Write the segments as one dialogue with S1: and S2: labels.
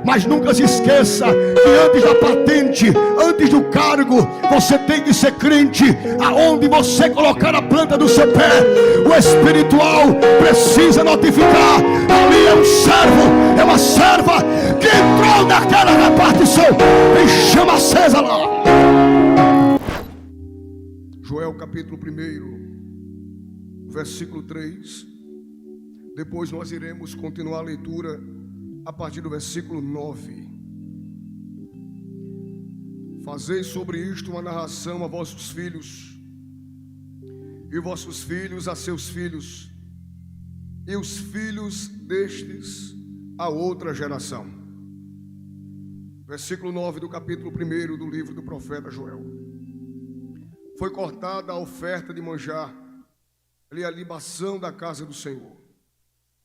S1: Mas nunca se esqueça que antes da patente, antes do cargo, você tem que ser crente. Aonde você colocar a planta do seu pé, o espiritual precisa notificar: ali é um servo, é uma serva que entrou naquela repartição. Tem chama acesa lá. Joel capítulo 1, versículo 3. Depois nós iremos continuar a leitura a partir do versículo 9. Fazei sobre isto uma narração a vossos filhos, e vossos filhos a seus filhos, e os filhos destes a outra geração. Versículo 9 do capítulo 1 do livro do profeta Joel. Foi cortada a oferta de manjar, ali a libação da casa do Senhor.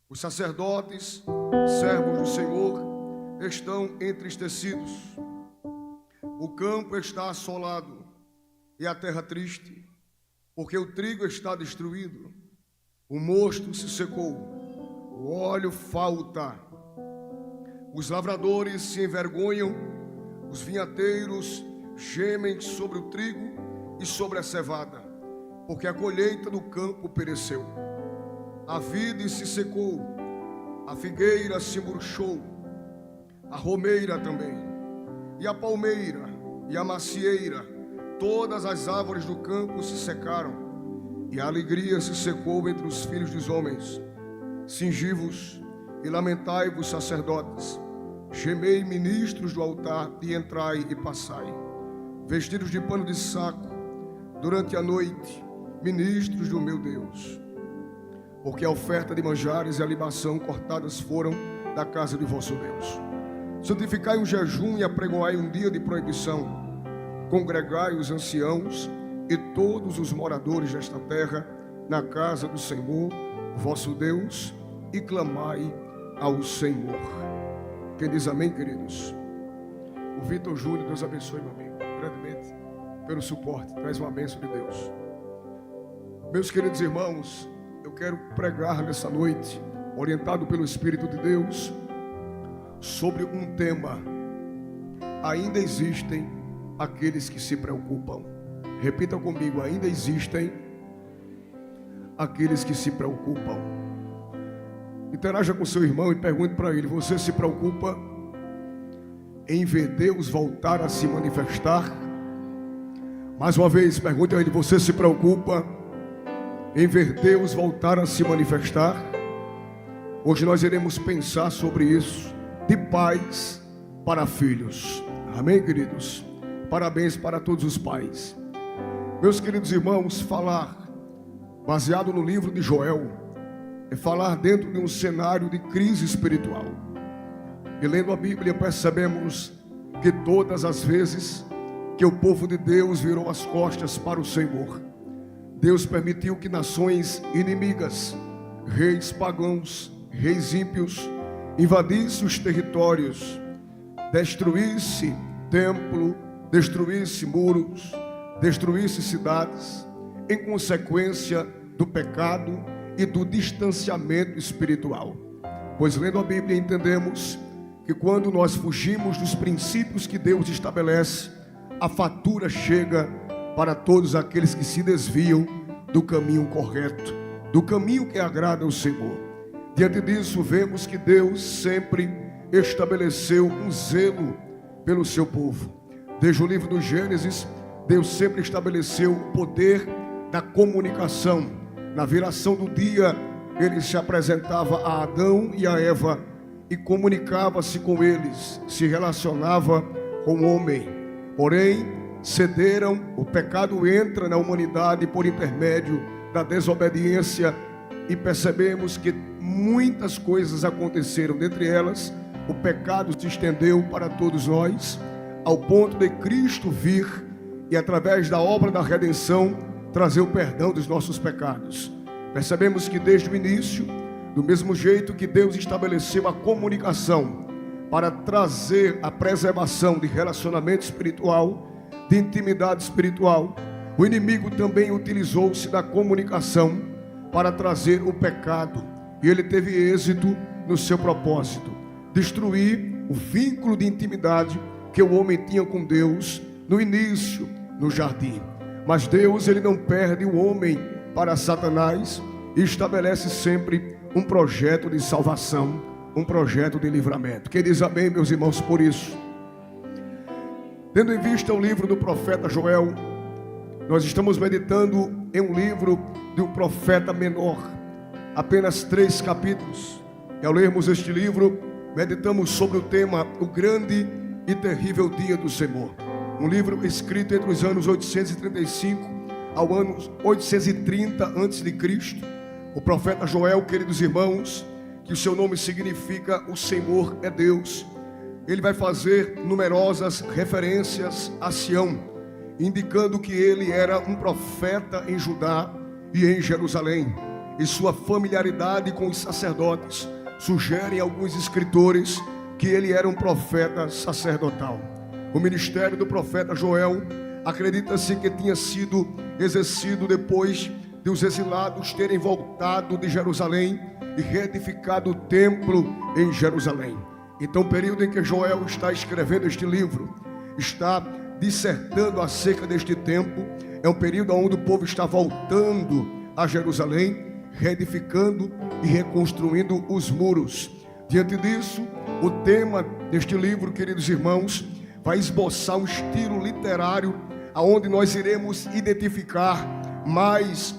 S1: Os sacerdotes, servos do Senhor, estão entristecidos. O campo está assolado e a terra triste, porque o trigo está destruído, o mosto se secou, o óleo falta. Os lavradores se envergonham, os vinhateiros gemem sobre o trigo e sobre a cevada, porque a colheita do campo pereceu. A vide se secou, a figueira se murchou, a romeira também, e a palmeira e a macieira, todas as árvores do campo se secaram, e a alegria se secou entre os filhos dos homens. Cingi-vos e lamentai-vos, sacerdotes, gemei, ministros do altar, e entrai e passai, vestidos de pano de saco, durante a noite, ministros do meu Deus, porque a oferta de manjares e a libação cortadas foram da casa de vosso Deus. Santificai um jejum e apregoai um dia de proibição. Congregai os anciãos e todos os moradores desta terra na casa do Senhor, vosso Deus, e clamai ao Senhor. Quem diz amém, queridos? O Vitor Júnior, Deus abençoe, meu amigo, grandemente, pelo suporte. Traz uma bênção de Deus. Meus queridos irmãos, eu quero pregar nessa noite, orientado pelo Espírito de Deus, sobre um tema: ainda existem aqueles que se preocupam. Repita comigo: ainda existem aqueles que se preocupam. Interaja com seu irmão e pergunte para ele: você se preocupa em ver Deus voltar a se manifestar? Mais uma vez, pergunte a ele: você se preocupa em ver Deus voltar a se manifestar? Hoje nós iremos pensar sobre isso, de pais para filhos. Amém, queridos? Parabéns para todos os pais. Meus queridos irmãos, falar baseado no livro de Joel é falar dentro de um cenário de crise espiritual. E lendo a Bíblia percebemos que todas as vezes que o povo de Deus virou as costas para o Senhor, Deus permitiu que nações inimigas, reis pagãos, reis ímpios, invadissem os territórios, destruísse templo, destruísse muros, destruísse cidades, em consequência do pecado e do distanciamento espiritual. Pois lendo a Bíblia entendemos que quando nós fugimos dos princípios que Deus estabelece, a fatura chega para todos aqueles que se desviam do caminho correto, do caminho que agrada ao Senhor. Diante disso, vemos que Deus sempre estabeleceu um zelo pelo seu povo. Desde o livro do Gênesis, Deus sempre estabeleceu o poder da comunicação. Na viração do dia, Ele se apresentava a Adão e a Eva e comunicava-se com eles, se relacionava com o homem. Porém, cederam, o pecado entra na humanidade por intermédio da desobediência, e percebemos que muitas coisas aconteceram. Dentre elas, o pecado se estendeu para todos nós, ao ponto de Cristo vir e, através da obra da redenção, trazer o perdão dos nossos pecados. Percebemos que desde o início, do mesmo jeito que Deus estabeleceu a comunicação para trazer a preservação de relacionamento espiritual, de intimidade espiritual, o inimigo também utilizou-se da comunicação para trazer o pecado, e ele teve êxito no seu propósito: destruir o vínculo de intimidade que o homem tinha com Deus no início, no jardim. Mas Deus, ele não perde o homem para Satanás e estabelece sempre um projeto de salvação, um projeto de livramento. Quem diz amém, meus irmãos, por isso? Tendo em vista o livro do profeta Joel, nós estamos meditando em um livro de um profeta menor, apenas 3 capítulos. E ao lermos este livro, meditamos sobre o tema O Grande e Terrível Dia do Senhor. Um livro escrito entre os anos 835 ao ano 830 a.C. O profeta Joel, queridos irmãos, que o seu nome significa O Senhor é Deus, ele vai fazer numerosas referências a Sião, indicando que ele era um profeta em Judá e em Jerusalém. E sua familiaridade com os sacerdotes sugerem alguns escritores que ele era um profeta sacerdotal. O ministério do profeta Joel acredita-se que tinha sido exercido depois de os exilados terem voltado de Jerusalém e reedificado o templo em Jerusalém. Então, o período em que Joel está escrevendo este livro, está dissertando acerca deste tempo, é um período onde o povo está voltando a Jerusalém, reedificando e reconstruindo os muros. Diante disso, o tema deste livro, queridos irmãos, vai esboçar um estilo literário aonde nós iremos identificar mais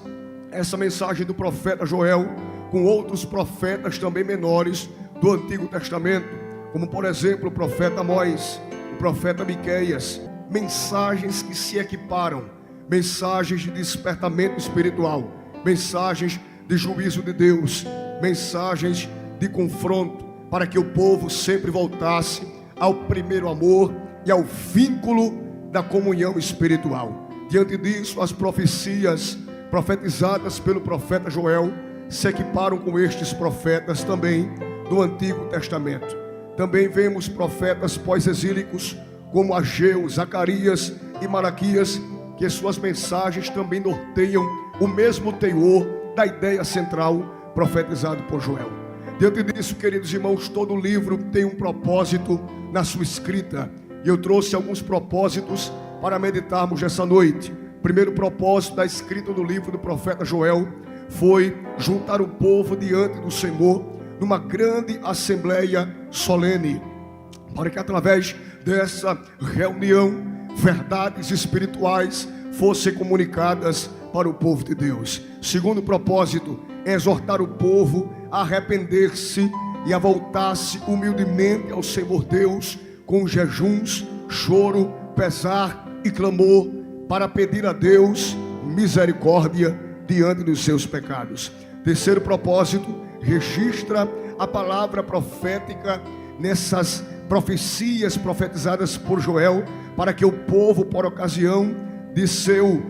S1: essa mensagem do profeta Joel com outros profetas também menores do Antigo Testamento, como por exemplo o profeta Amós, o profeta Miqueias. Mensagens que se equiparam, mensagens de despertamento espiritual, mensagens de juízo de Deus, mensagens de confronto, para que o povo sempre voltasse ao primeiro amor e ao vínculo da comunhão espiritual. Diante disso, as profecias profetizadas pelo profeta Joel se equiparam com estes profetas também do Antigo Testamento. Também vemos profetas pós-exílicos como Ageu, Zacarias e Malaquias, que suas mensagens também norteiam o mesmo teor da ideia central profetizado por Joel. Diante disso, queridos irmãos, todo livro tem um propósito na sua escrita, e eu trouxe alguns propósitos para meditarmos essa noite. O primeiro propósito da escrita do livro do profeta Joel foi juntar o povo diante do Senhor numa grande assembleia solene, para que através dessa reunião verdades espirituais fossem comunicadas para o povo de Deus. Segundo propósito é exortar o povo a arrepender-se e a voltar-se humildemente ao Senhor Deus, com jejuns, choro, pesar e clamor, para pedir a Deus misericórdia diante dos seus pecados. Terceiro propósito, registra a palavra profética nessas profecias profetizadas por Joel, para que o povo, por ocasião de seu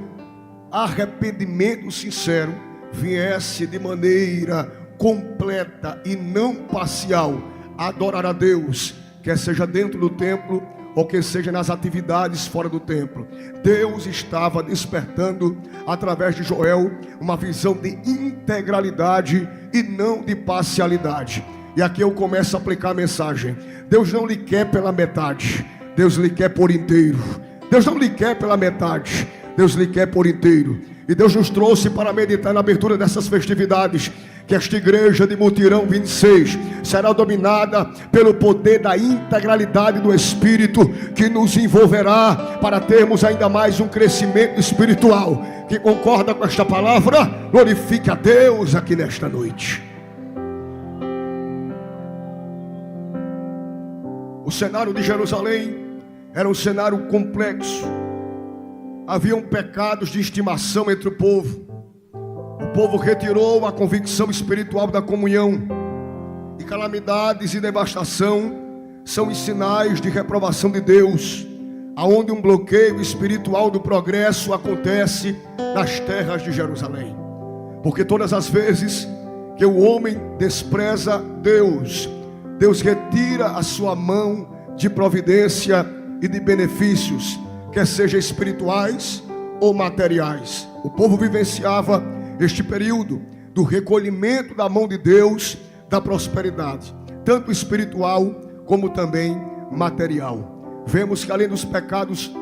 S1: arrependimento sincero, viesse de maneira completa e não parcial a adorar a Deus, quer seja dentro do templo ou que seja nas atividades fora do templo. Deus estava despertando através de Joel uma visão de integralidade e não de parcialidade. E aqui eu começo a aplicar a mensagem. Deus não lhe quer pela metade, Deus lhe quer por inteiro. Deus não lhe quer pela metade, Deus lhe quer por inteiro. E Deus nos trouxe para meditar na abertura dessas festividades, que esta igreja de Mutirão 26 será dominada pelo poder da integralidade do Espírito, que nos envolverá para termos ainda mais um crescimento espiritual. Que concorda com esta palavra, glorifique a Deus aqui nesta noite. O cenário de Jerusalém era um cenário complexo. Haviam pecados de estimação entre o povo. O povo retirou a convicção espiritual da comunhão. E calamidades e devastação são os sinais de reprovação de Deus, aonde um bloqueio espiritual do progresso acontece nas terras de Jerusalém. Porque todas as vezes que o homem despreza Deus, Deus retira a sua mão de providência e de benefícios, quer seja espirituais ou materiais. O povo vivenciava este período do recolhimento da mão de Deus, da prosperidade, tanto espiritual como também material. Vemos que além dos pecados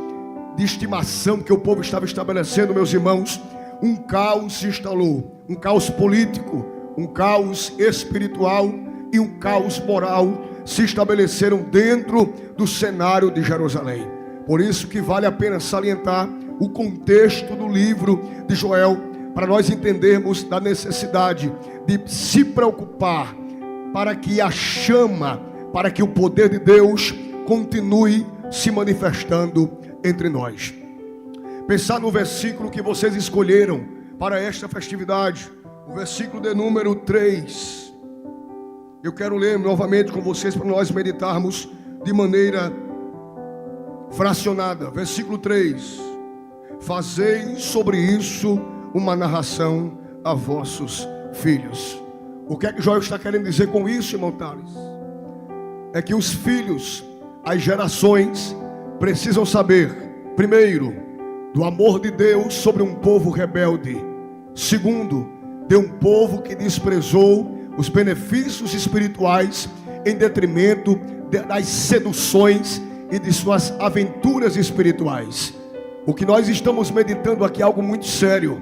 S1: de estimação que o povo estava estabelecendo, meus irmãos, um caos se instalou, um caos político, um caos espiritual e um caos moral se estabeleceram dentro do cenário de Jerusalém. Por isso que vale a pena salientar o contexto do livro de Joel, para nós entendermos da necessidade de se preocupar para que a chama, para que o poder de Deus continue se manifestando entre nós. Pensar no versículo que vocês escolheram para esta festividade, o versículo de número 3. Eu quero ler novamente com vocês para nós meditarmos de maneira fracionada. Versículo 3: fazei sobre isso uma narração a vossos filhos. O que é que Joel está querendo dizer com isso, irmão Tales? É que os filhos, as gerações, precisam saber, primeiro, do amor de Deus sobre um povo rebelde. Segundo, de um povo que desprezou os benefícios espirituais em detrimento das seduções e de suas aventuras espirituais. O que nós estamos meditando aqui é algo muito sério.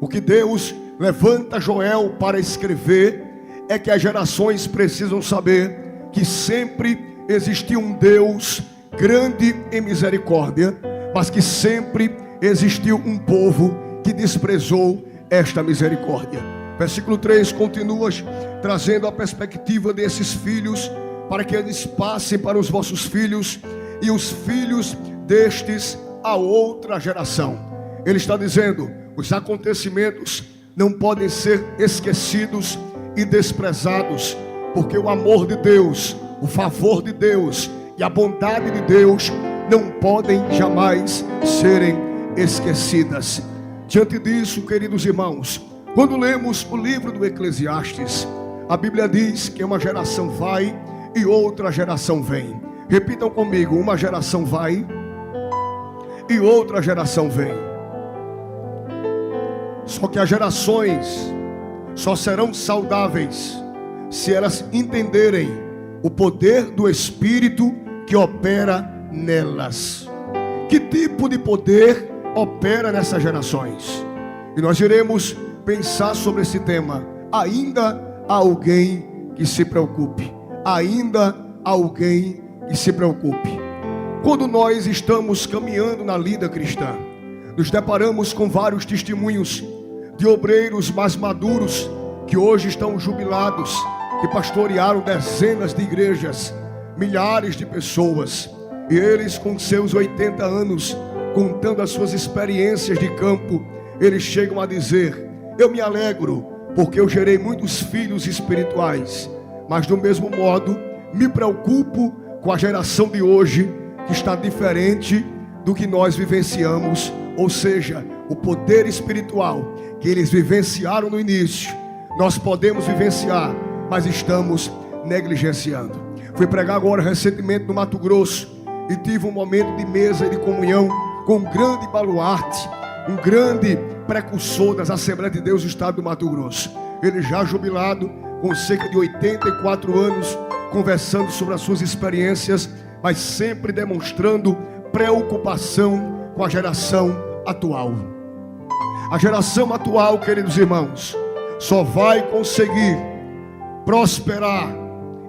S1: O que Deus levanta Joel para escrever é que as gerações precisam saber que sempre existiu um Deus grande em misericórdia, mas que sempre existiu um povo que desprezou esta misericórdia. Versículo 3 continua trazendo a perspectiva desses filhos, para que eles passem para os vossos filhos e os filhos destes a outra geração. Ele está dizendo: os acontecimentos não podem ser esquecidos e desprezados, porque o amor de Deus, o favor de Deus e a bondade de Deus não podem jamais serem esquecidas. Diante disso, queridos irmãos, quando lemos o livro do Eclesiastes, a Bíblia diz que uma geração vai e outra geração vem. Repitam comigo: uma geração vai e outra geração vem. Só que as gerações só serão saudáveis se elas entenderem o poder do Espírito que opera nelas. Que tipo de poder opera nessas gerações? E nós iremos pensar sobre esse tema. Ainda há alguém que se preocupe. Ainda há alguém que se preocupe. Quando nós estamos caminhando na vida cristã, nos deparamos com vários testemunhos de obreiros mais maduros que hoje estão jubilados, que pastorearam dezenas de igrejas, milhares de pessoas, e eles com seus 80 anos, contando as suas experiências de campo, eles chegam a dizer: eu me alegro porque eu gerei muitos filhos espirituais, mas do mesmo modo me preocupo com a geração de hoje, que está diferente do que nós vivenciamos. Ou seja, o poder espiritual que eles vivenciaram no início, nós podemos vivenciar, mas estamos negligenciando. Fui pregar agora recentemente no Mato Grosso e tive um momento de mesa e de comunhão com um grande baluarte, um grande precursor das Assembleias de Deus do estado do Mato Grosso. Ele já jubilado, com cerca de 84 anos, conversando sobre as suas experiências, mas sempre demonstrando preocupação com a geração atual. A geração atual, queridos irmãos, só vai conseguir prosperar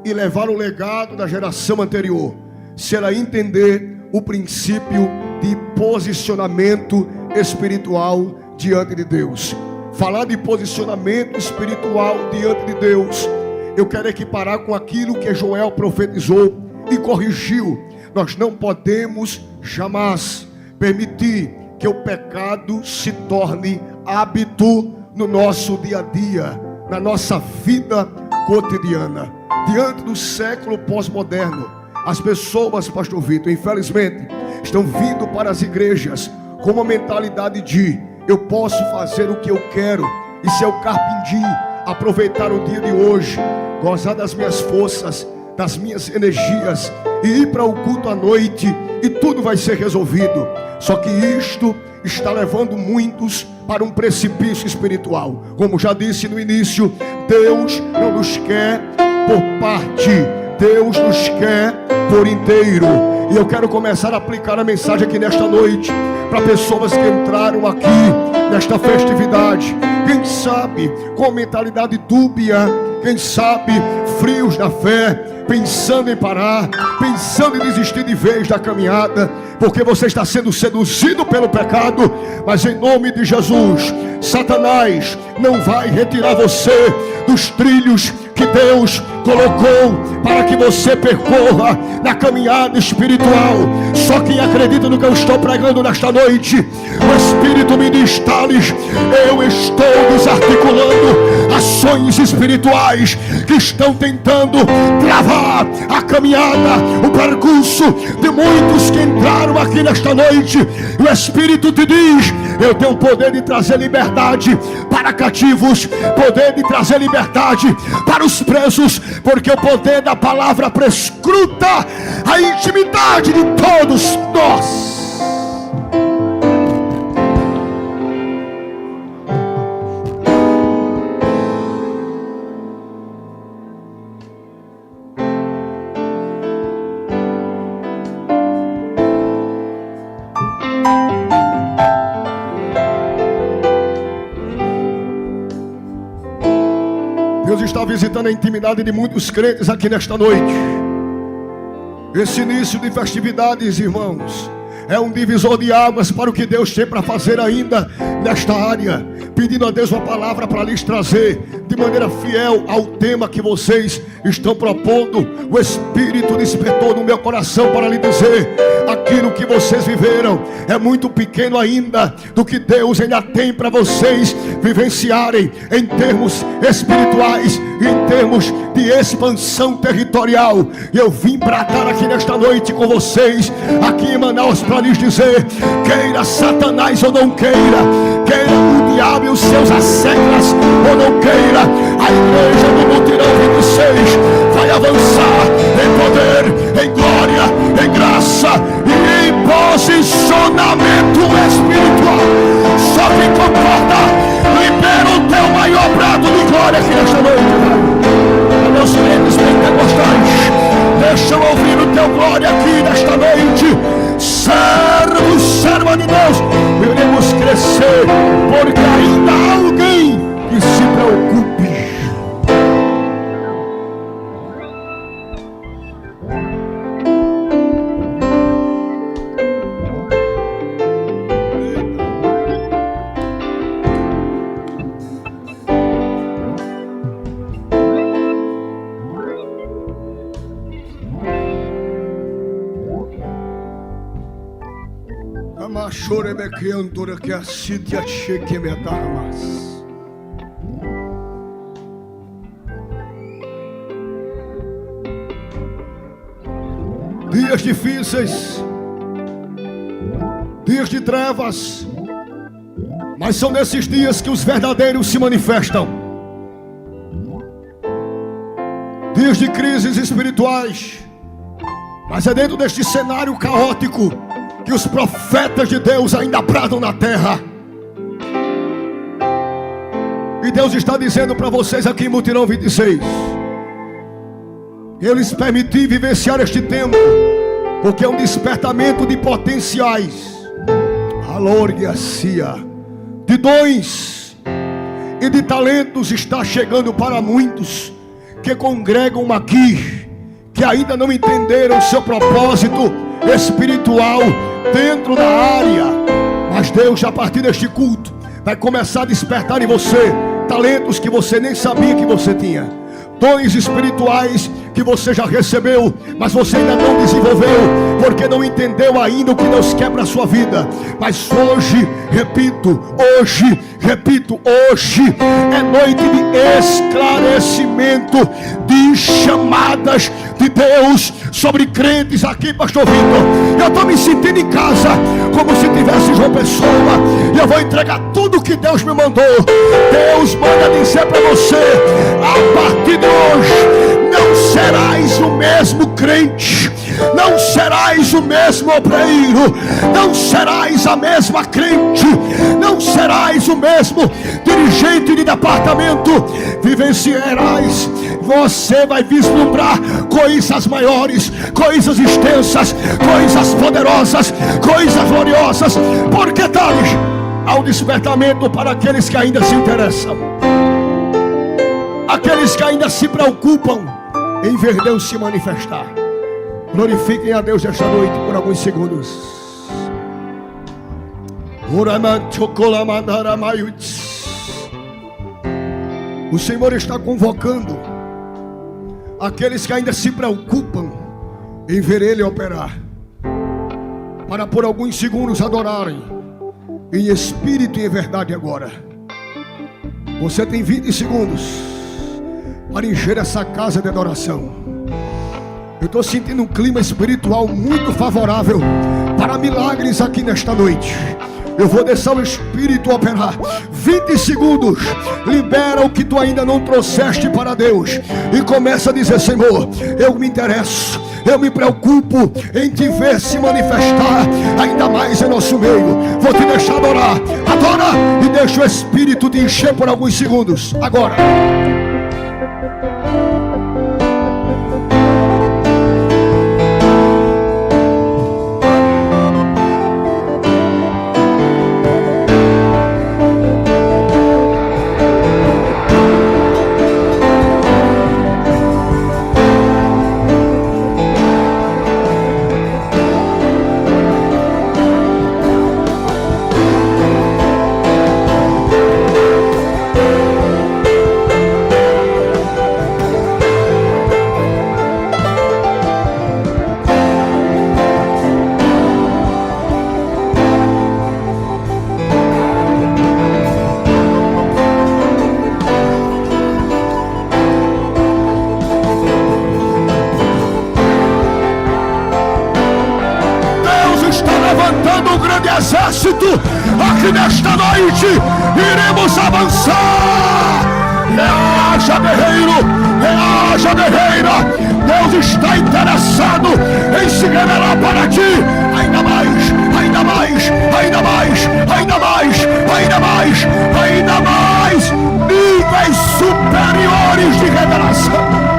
S1: e levar o legado da geração anterior se ela entender o princípio de posicionamento espiritual diante de Deus. Falar de posicionamento espiritual diante de Deus, eu quero equiparar com aquilo que Joel profetizou e corrigiu. Nós não podemos jamais permitir que o pecado se torne hábito no nosso dia a dia, na nossa vida cotidiana. Diante do século pós-moderno, as pessoas, pastor Vitor, infelizmente, estão vindo para as igrejas com uma mentalidade de: eu posso fazer o que eu quero, isso é o carpindim, aproveitar o dia de hoje, gozar das minhas forças, das minhas energias e ir para o culto à noite e tudo vai ser resolvido. Só que isto está levando muitos para um precipício espiritual. Como já disse no início, Deus não nos quer por parte, Deus nos quer por inteiro. E eu quero começar a aplicar a mensagem aqui nesta noite para pessoas que entraram aqui nesta festividade, quem sabe com mentalidade dúbia, quem sabe frios na fé, pensando em parar, pensando em desistir de vez da caminhada, porque você está sendo seduzido pelo pecado. Mas em nome de Jesus, Satanás não vai retirar você dos trilhos que Deus colocou para que você percorra na caminhada espiritual. Só quem acredita no que eu estou pregando nesta noite, o Espírito me diz: Thales, eu estou desarticulando ações espirituais que estão tentando travar a caminhada, o percurso de muitos que entraram aqui nesta noite. E o Espírito te diz: eu tenho o poder de trazer liberdade para cativos, poder de trazer liberdade para os presos, porque o poder da palavra prescruta a intimidade de todos nós. Deus está visitando a intimidade de muitos crentes aqui nesta noite. Esse início de festividades, irmãos, é um divisor de águas para o que Deus tem para fazer ainda nesta área. Pedindo a Deus uma palavra para lhes trazer de maneira fiel ao tema que vocês estão propondo. O Espírito despertou no meu coração para lhe dizer: aquilo que vocês viveram é muito pequeno ainda do que Deus ainda tem para vocês vivenciarem em termos espirituais e em termos de expansão territorial. E eu vim para estar aqui nesta noite com vocês aqui em Manaus para lhes dizer: queira Satanás ou não queira, queira o diabo e os seus asseclas ou não queira, a igreja do Mutirão 26 vai avançar em poder, em glória, em graça e em posicionamento espiritual. Só quem concorda, libera o teu maior brado de glória aqui nesta noite. Para meus crentes pentecostais, deixa eu ouvir o teu glória aqui nesta noite. Servos, serva de Deus, iremos crescer, porque ainda há alguém que se preocupe. Dias difíceis, dias de trevas, mas são nesses dias que os verdadeiros se manifestam. Dias de crises espirituais, mas é dentro deste cenário caótico que os profetas de Deus ainda bradam na terra. E Deus está dizendo para vocês aqui em Mutirão 26: eu lhes permiti vivenciar este tempo, porque é um despertamento de potenciais, de dons e de talentos está chegando para muitos que congregam aqui, que ainda não entenderam seu propósito espiritual dentro da área. Mas Deus, a partir deste culto, vai começar a despertar em você talentos que você nem sabia que você tinha, dons espirituais que você já recebeu, mas você ainda não desenvolveu, porque não entendeu ainda o que Deus quer para a sua vida. Mas hoje, repito, hoje é noite de esclarecimento, de chamadas de Deus sobre crentes aqui, pastor Vitor. Eu estou me sentindo em casa, como se tivesse João Pessoa, e eu vou entregar tudo o que Deus me mandou. Deus manda dizer para você: a partir de hoje não serás o mesmo crente, não serás o mesmo obreiro, não serás a mesma crente, não serás o mesmo dirigente de departamento. Vivenciarás você vai vislumbrar coisas maiores, coisas extensas, coisas poderosas, coisas gloriosas. Porque Thales, há um despertamento para aqueles que ainda se interessam, aqueles que ainda se preocupam em ver Deus se manifestar. Glorifiquem a Deus esta noite por alguns segundos. O Senhor está convocando aqueles que ainda se preocupam em ver Ele operar, para por alguns segundos adorarem em espírito e em verdade agora. Você tem 20 segundos para encher essa casa de adoração. Eu estou sentindo um clima espiritual muito favorável para milagres aqui nesta noite. Eu vou deixar o Espírito operar. 20 segundos. Libera o que tu ainda não trouxeste para Deus. E começa a dizer: Senhor, eu me interesso, eu me preocupo em te ver se manifestar ainda mais em nosso meio. Vou te deixar adorar. Adora e deixa o Espírito te encher por alguns segundos. Agora. Exército, aqui nesta noite iremos avançar. Reaja, guerreiro, reaja, guerreira. Deus está interessado em se revelar para ti ainda mais, ainda mais, ainda mais, ainda mais, ainda mais, ainda mais níveis superiores de revelação.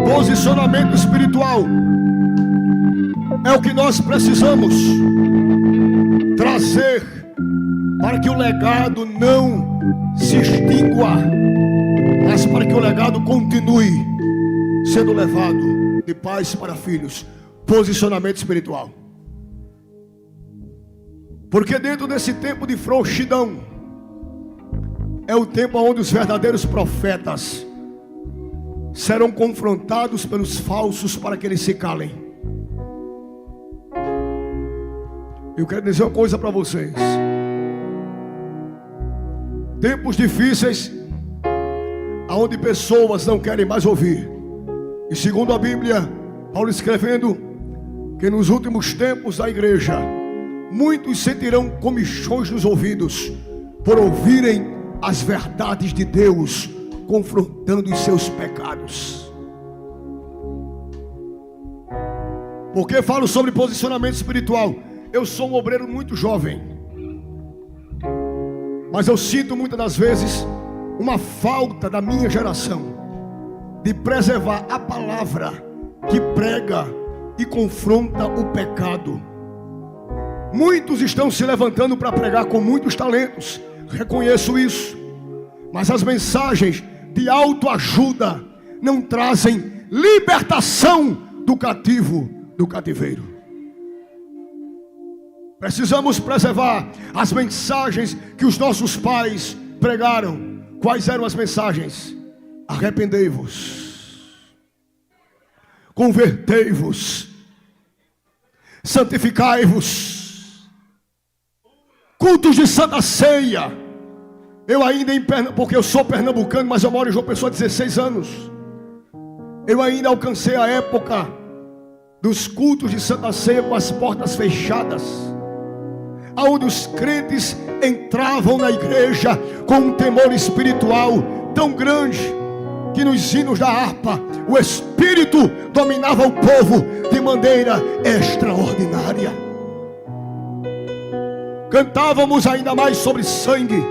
S1: Posicionamento espiritual é o que nós precisamos trazer para que o legado não se extingua, mas para que o legado continue sendo levado de pais para filhos. Posicionamento espiritual. Porque dentro desse tempo de frouxidão é o tempo onde os verdadeiros profetas serão confrontados pelos falsos para que eles se calem. Eu quero dizer uma coisa para vocês. Tempos difíceis, onde pessoas não querem mais ouvir. E segundo a Bíblia, Paulo escrevendo que nos últimos tempos da igreja, muitos sentirão comichões nos ouvidos por ouvirem as verdades de Deus, confrontando os seus pecados. Porque falo sobre posicionamento espiritual. Eu sou um obreiro muito jovem, mas eu sinto muitas das vezes uma falta da minha geração de preservar a palavra que prega e confronta o pecado. Muitos estão se levantando para pregar com muitos talentos, reconheço isso, mas as mensagens de autoajuda não trazem libertação do cativo, do cativeiro. Precisamos preservar as mensagens que os nossos pais pregaram. Quais eram as mensagens? Arrependei-vos, convertei-vos, santificai-vos, cultos de Santa Ceia. Eu ainda porque eu sou pernambucano, mas eu moro em João Pessoa há 16 anos. Eu ainda alcancei a época dos cultos de Santa Ceia com as portas fechadas, aonde os crentes entravam na igreja com um temor espiritual tão grande que nos hinos da harpa o Espírito dominava o povo de maneira extraordinária. Cantávamos ainda mais sobre sangue,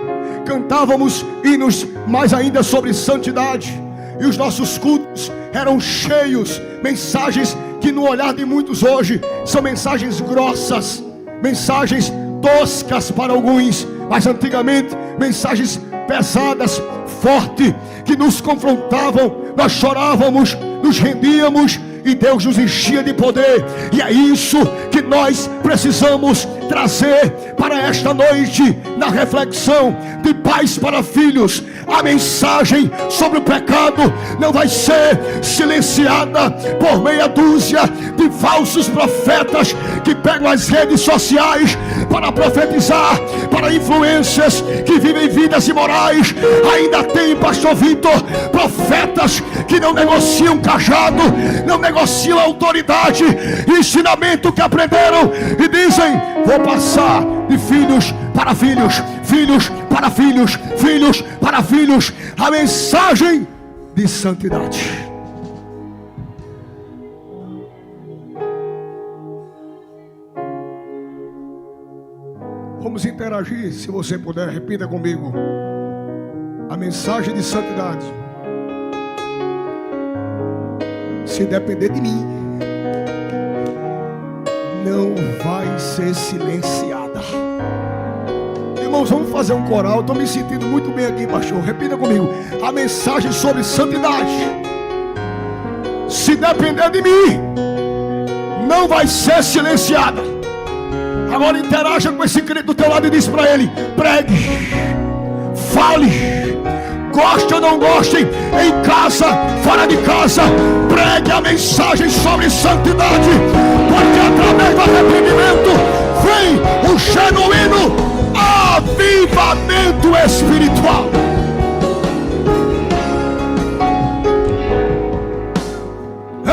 S1: cantávamos hinos mais ainda sobre santidade, e os nossos cultos eram cheios, mensagens que no olhar de muitos hoje são mensagens grossas, mensagens toscas para alguns, mas antigamente mensagens pesadas, fortes, que nos confrontavam. Nós chorávamos, nos rendíamos e Deus nos enchia de poder. E é isso que nós precisamos trazer para esta noite, na reflexão de pais para filhos. A mensagem sobre o pecado não vai ser silenciada por meia dúzia de falsos profetas que pegam as redes sociais para profetizar para influências que vivem vidas imorais. Ainda tem, pastor Vitor, profetas que não negociam cajado, não negociam autoridade, ensinamento que aprenderam e dizem: vou passar de filhos para filhos, filhos para filhos, filhos para filhos, a mensagem de santidade. Vamos interagir, se você puder, repita comigo: a mensagem de santidade. Se depender de mim, não vai ser silenciada. Irmãos, vamos fazer um coral. Estou me sentindo muito bem aqui, pastor. Repita comigo: a mensagem sobre santidade. Se depender de mim, não vai ser silenciada. Agora interaja com esse crente do teu lado e diz para ele: pregue, fale, goste ou não goste, em casa, fora de casa, pregue a mensagem sobre santidade, porque através do arrependimento vem o genuíno avivamento espiritual.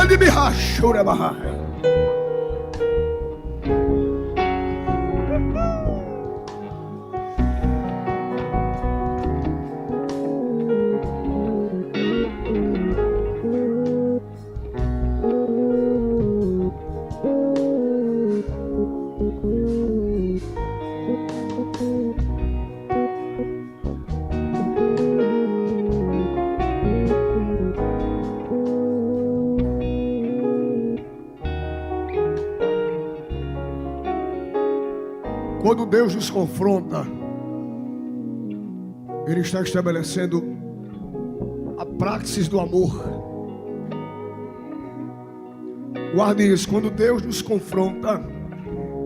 S1: Ele me rachou a barra. Quando Deus nos confronta, Ele está estabelecendo a praxis do amor. Guarde isso: quando Deus nos confronta,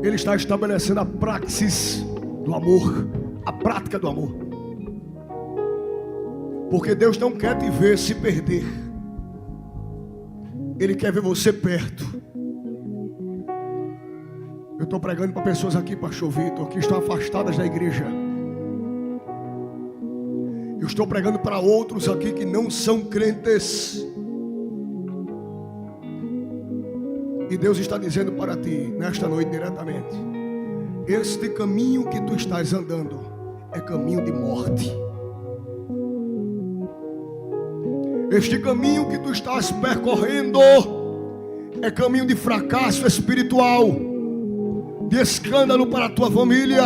S1: Ele está estabelecendo a praxis do amor, a prática do amor. Porque Deus não quer te ver se perder, Ele quer ver você perto. Eu estou pregando para pessoas aqui, pastor Vitor, que estão afastadas da igreja. Eu estou pregando para outros aqui que não são crentes. E Deus está dizendo para ti, nesta noite diretamente: este caminho que tu estás andando é caminho de morte. Este caminho que tu estás percorrendo é caminho de fracasso espiritual, de escândalo para a tua família,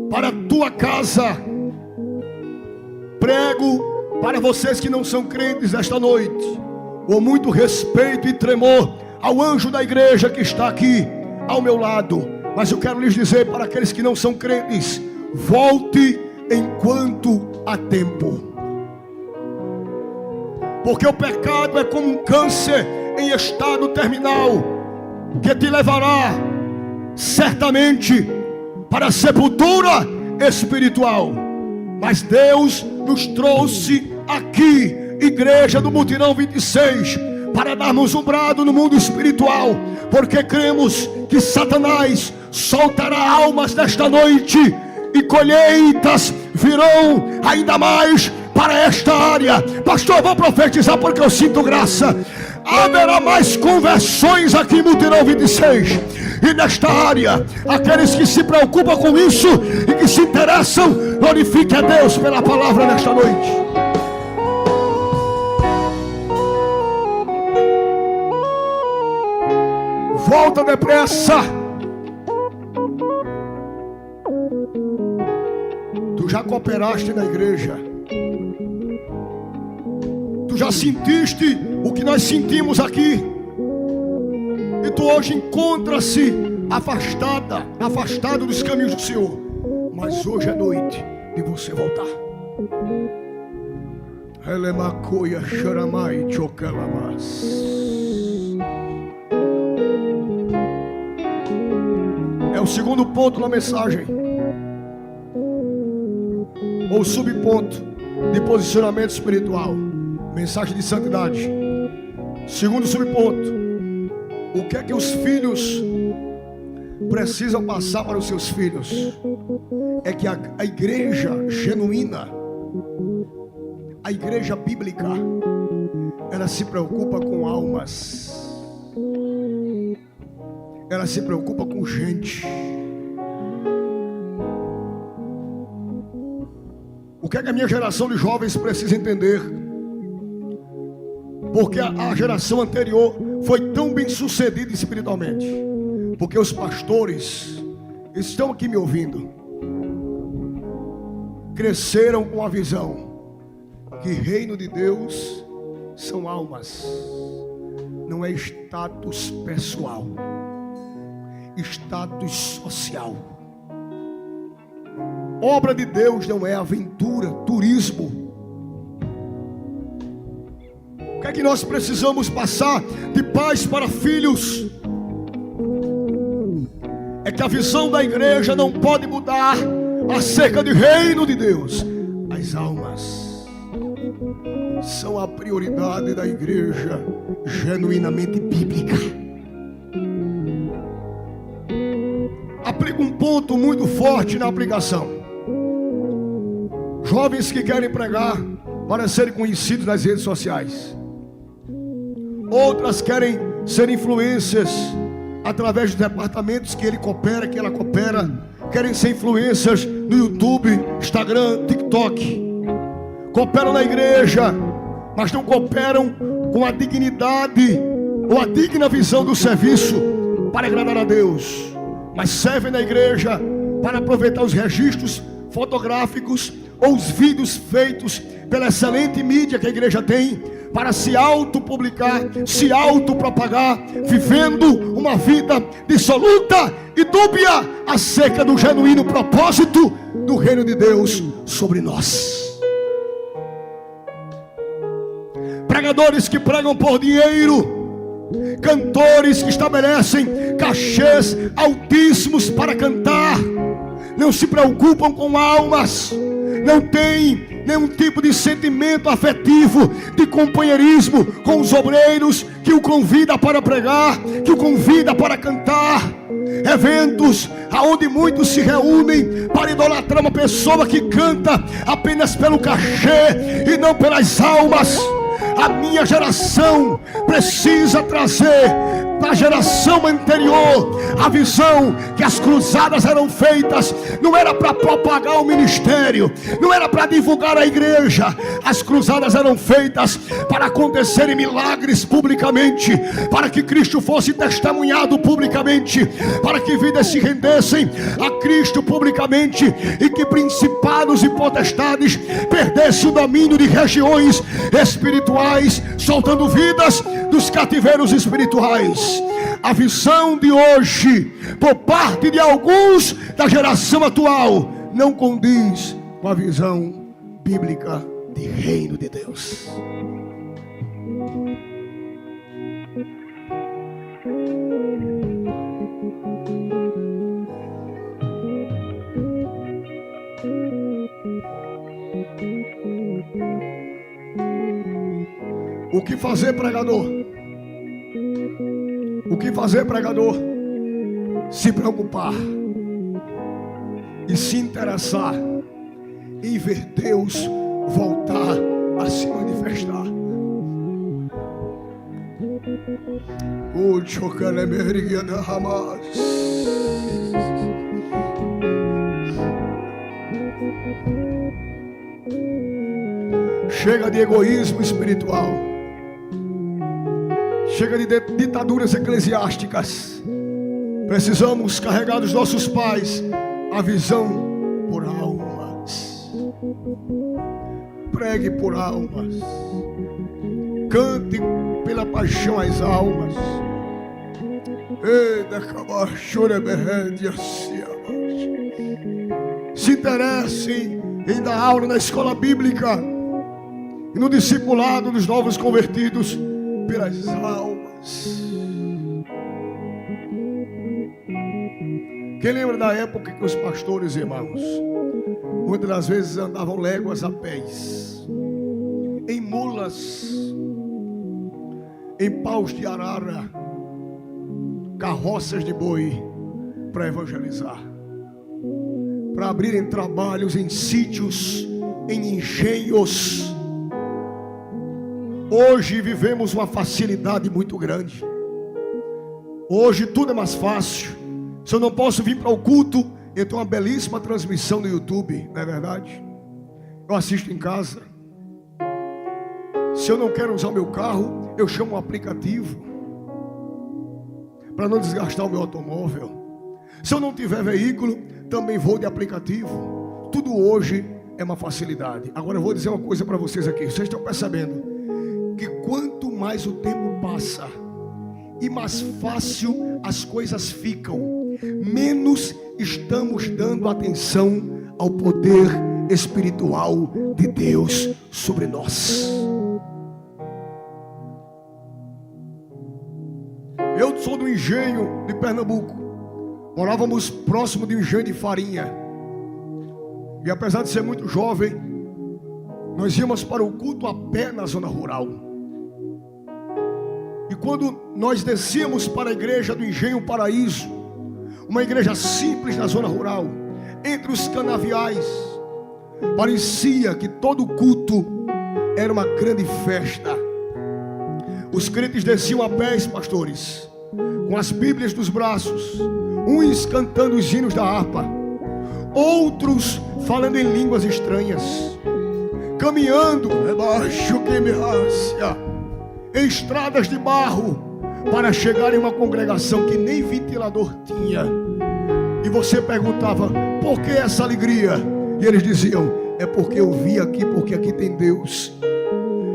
S1: para a tua casa. Prego para vocês que não são crentes esta noite, com muito respeito e tremor ao anjo da igreja que está aqui ao meu lado. Mas eu quero lhes dizer para aqueles que não são crentes: volte enquanto há tempo. Porque o pecado é como um câncer em estado terminal, que te levará certamente para a sepultura espiritual. Mas Deus nos trouxe aqui, igreja do Mutirão 26, para darmos um brado no mundo espiritual, porque cremos que Satanás soltará almas nesta noite, e colheitas virão ainda mais para esta área. Pastor, vou profetizar porque eu sinto graça. Haverá mais conversões aqui em Mutirão 26. E nesta área, aqueles que se preocupam com isso e que se interessam, glorifique a Deus pela palavra nesta noite. Volta depressa. Tu já cooperaste na igreja. Tu já sentiste o que nós sentimos aqui. E tu hoje encontra-se afastado dos caminhos do Senhor. Mas hoje é noite de você voltar. Elemacoia charamai chocalamas. É o segundo ponto na mensagem, ou subponto de posicionamento espiritual. Mensagem de santidade. Segundo subponto: o que é que os filhos precisam passar para os seus filhos? É que a igreja genuína, a igreja bíblica, ela se preocupa com almas. Ela se preocupa com gente. O que é que a minha geração de jovens precisa entender? Porque a geração anterior foi tão bem sucedida espiritualmente. Porque os pastores estão aqui me ouvindo. Cresceram com a visão que reino de Deus são almas. Não é status pessoal. Status social. Obra de Deus não é aventura, turismo. O que é que nós precisamos passar de pais para filhos? É que a visão da igreja não pode mudar acerca do reino de Deus. As almas são a prioridade da igreja genuinamente bíblica. Aplica um ponto muito forte na aplicação. Jovens que querem pregar para serem conhecidos nas redes sociais. Outras querem ser influências através dos departamentos que ele coopera, que ela coopera. Querem ser influências no YouTube, Instagram, TikTok. Cooperam na igreja, mas não cooperam com a dignidade ou a digna visão do serviço para agradar a Deus. Mas servem na igreja para aproveitar os registros fotográficos ou os vídeos feitos pela excelente mídia que a igreja tem, para se autopublicar, se autopropagar, vivendo uma vida dissoluta e dúbia acerca do genuíno propósito do reino de Deus sobre nós. Pregadores que pregam por dinheiro, cantores que estabelecem cachês altíssimos para cantar, não se preocupam com almas, não tem nenhum tipo de sentimento afetivo, de companheirismo com os obreiros que o convida para pregar, que o convida para cantar. Eventos aonde muitos se reúnem para idolatrar uma pessoa que canta apenas pelo cachê e não pelas almas. A minha geração precisa trazer da geração anterior a visão que as cruzadas eram feitas, não era para propagar o ministério, não era para divulgar a igreja. As cruzadas eram feitas para acontecerem milagres publicamente, para que Cristo fosse testemunhado publicamente, para que vidas se rendessem a Cristo publicamente e que principados e potestades perdessem o domínio de regiões espirituais, soltando vidas dos cativeiros espirituais. A visão de hoje, por parte de alguns da geração atual, não condiz com a visão bíblica de reino de Deus. O que fazer, pregador? O que fazer, pregador? Se preocupar e se interessar em ver Deus voltar a se manifestar. O Chocalemeria da Hamas. Chega de egoísmo espiritual. Chega de ditaduras eclesiásticas. Precisamos carregar dos nossos pais a visão por almas. Pregue por almas. Cante pela paixão às almas. Se interesse em dar aula na escola bíblica e no discipulado dos novos convertidos pelas almas. Quem lembra da época que os pastores, irmãos, muitas das vezes andavam léguas a pés, em mulas, em paus de arara, carroças de boi, para evangelizar, para abrirem trabalhos em sítios, em engenhos. Hoje vivemos uma facilidade muito grande. Hoje tudo é mais fácil. Se eu não posso vir para o culto, eu tenho uma belíssima transmissão no YouTube, não é verdade? Eu assisto em casa. Se eu não quero usar o meu carro, eu chamo um aplicativo para não desgastar o meu automóvel. Se eu não tiver veículo, também vou de aplicativo. Tudo hoje é uma facilidade. Agora eu vou dizer uma coisa para vocês aqui. Vocês estão percebendo que quanto mais o tempo passa e mais fácil as coisas ficam, menos estamos dando atenção ao poder espiritual de Deus sobre nós. Eu sou do engenho de Pernambuco. Morávamos próximo de um engenho de farinha. E apesar de ser muito jovem, nós íamos para o culto a pé na zona rural. E quando nós descíamos para a igreja do Engenho Paraíso, uma igreja simples na zona rural, entre os canaviais, parecia que todo culto era uma grande festa. Os crentes desciam a pés, pastores, com as bíblias nos braços, uns cantando os hinos da harpa, outros falando em línguas estranhas, caminhando em estradas de barro para chegar em uma congregação que nem ventilador tinha. E você perguntava: por que essa alegria? E eles diziam: é porque eu vim aqui, porque aqui tem Deus.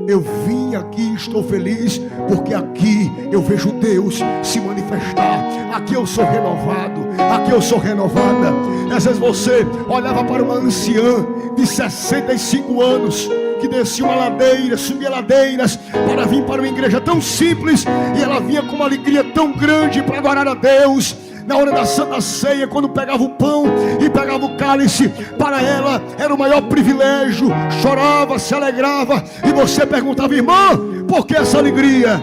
S1: Eu vim aqui e estou feliz, porque aqui eu vejo Deus se manifestar. Aqui eu sou renovado, aqui eu sou renovada. Às vezes você olhava para uma anciã de 65 anos, que descia uma ladeira, subia ladeiras para vir para uma igreja tão simples, e ela vinha com uma alegria tão grande para adorar a Deus. Na hora da Santa Ceia, quando pegava o pão e pegava o cálice, para ela era o maior privilégio. Chorava, se alegrava. E você perguntava: irmã, por que essa alegria?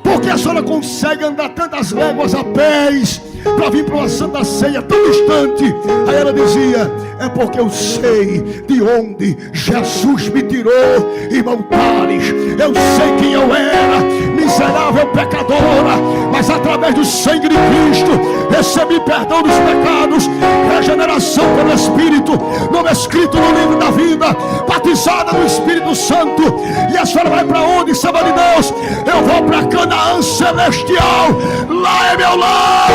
S1: Por que a senhora consegue andar tantas léguas a pés para vir para uma Santa Ceia tão distante? Aí ela dizia: é porque eu sei de onde Jesus me tirou. Irmão Tales, eu sei quem eu era, miserável pecadora, mas através do sangue de Cristo recebi perdão dos pecados, regeneração pelo Espírito, nome escrito no livro da vida, batizada no Espírito Santo. E a senhora vai para onde, serva de Deus? Eu vou para Canaã celestial. Lá é meu lar.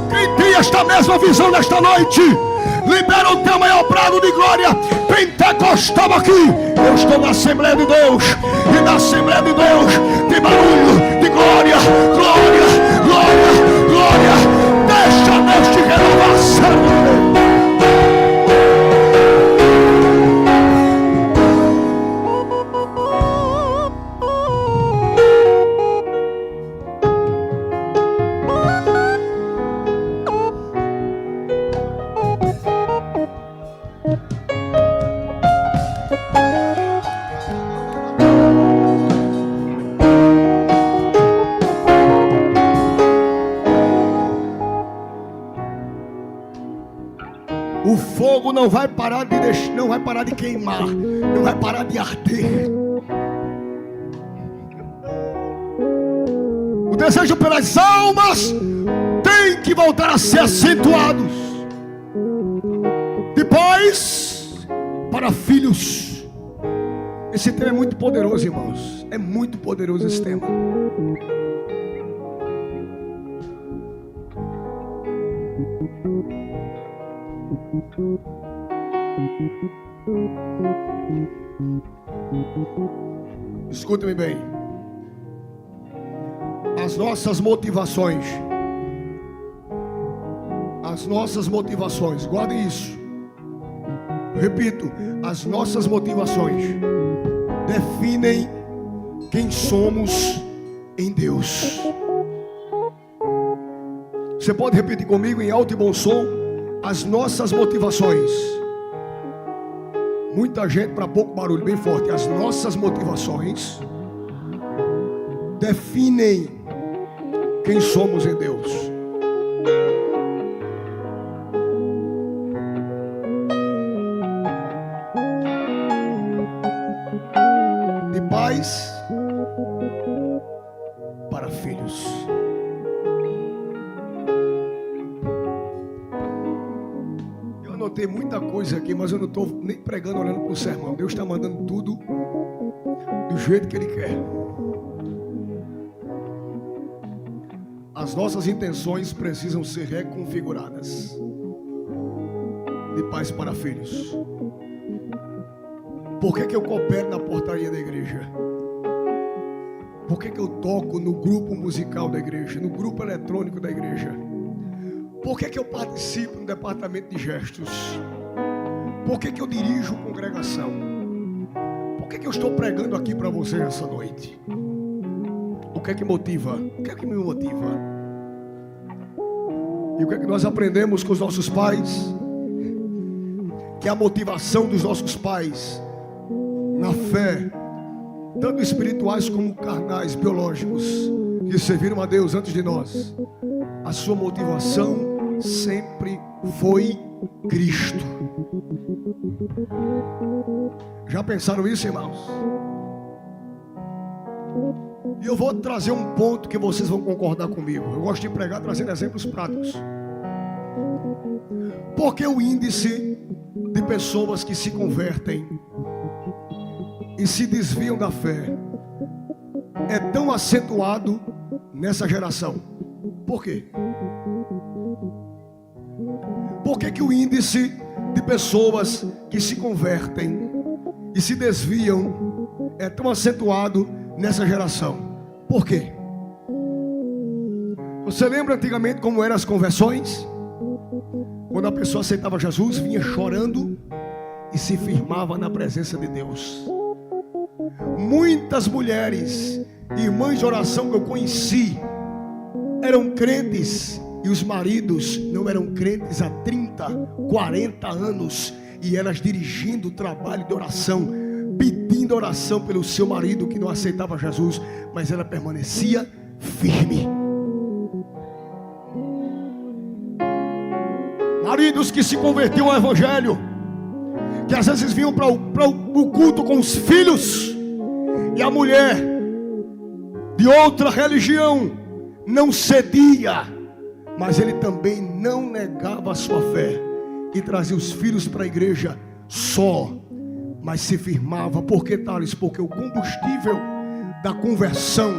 S1: Quem tem esta mesma visão nesta noite, libera o teu maior brado de glória pentecostal aqui. Eu estou na Assembleia de Deus, e na Assembleia de Deus tem barulho de glória, glória, glória, glória. Deixa Deus te renovar, Senhor. fogo não vai parar de queimar, não vai parar de arder. O desejo pelas almas tem que voltar a ser acentuados. De pais para filhos. Esse tema é muito poderoso, irmãos. É muito poderoso esse tema. Escuta-me bem. As nossas motivações, guarde isso. Repito, as nossas motivações definem quem somos em Deus. Você pode repetir comigo em alto e bom som? As nossas motivações. Muita gente para pouco barulho, bem forte. As nossas motivações definem quem somos em Deus. De pais para filhos. Eu anotei muita coisa aqui, mas eu não estou nem pregando olhando para o sermão. Deus está mandando tudo do jeito que Ele quer. As nossas intenções precisam ser reconfiguradas. De pais para filhos. Por que eu coopero na portaria da igreja? Por que eu toco no grupo musical da igreja? No grupo eletrônico da igreja? Por que eu participo no departamento de gestos? Por que eu dirijo congregação? Por que eu estou pregando aqui para você essa noite? O que é que motiva? O que é que me motiva? E o que é que nós aprendemos com os nossos pais? Que a motivação dos nossos pais na fé, tanto espirituais como carnais, biológicos, que serviram a Deus antes de nós, a sua motivação sempre foi Cristo. Já pensaram isso, irmãos? E eu vou trazer um ponto que vocês vão concordar comigo. Eu gosto de pregar trazendo exemplos práticos. Porque o índice de pessoas que se convertem e se desviam da fé é tão acentuado nessa geração? Por quê? Por que o índice de pessoas que se convertem e se desviam é tão acentuado nessa geração? Por quê? Você lembra antigamente como eram as conversões? Quando a pessoa aceitava Jesus, vinha chorando e se firmava na presença de Deus. Muitas mulheres, irmãs de oração que eu conheci, eram crentes e os maridos não eram crentes há 30, 40 anos, e elas dirigindo o trabalho de oração, pedindo oração pelo seu marido que não aceitava Jesus, mas ela permanecia firme. Maridos que se convertiam ao evangelho, que às vezes vinham para o culto com os filhos, e a mulher de outra religião não cedia, mas ele também não negava a sua fé e trazia os filhos para a igreja só, mas se firmava. Por que, Thales? Porque o combustível da conversão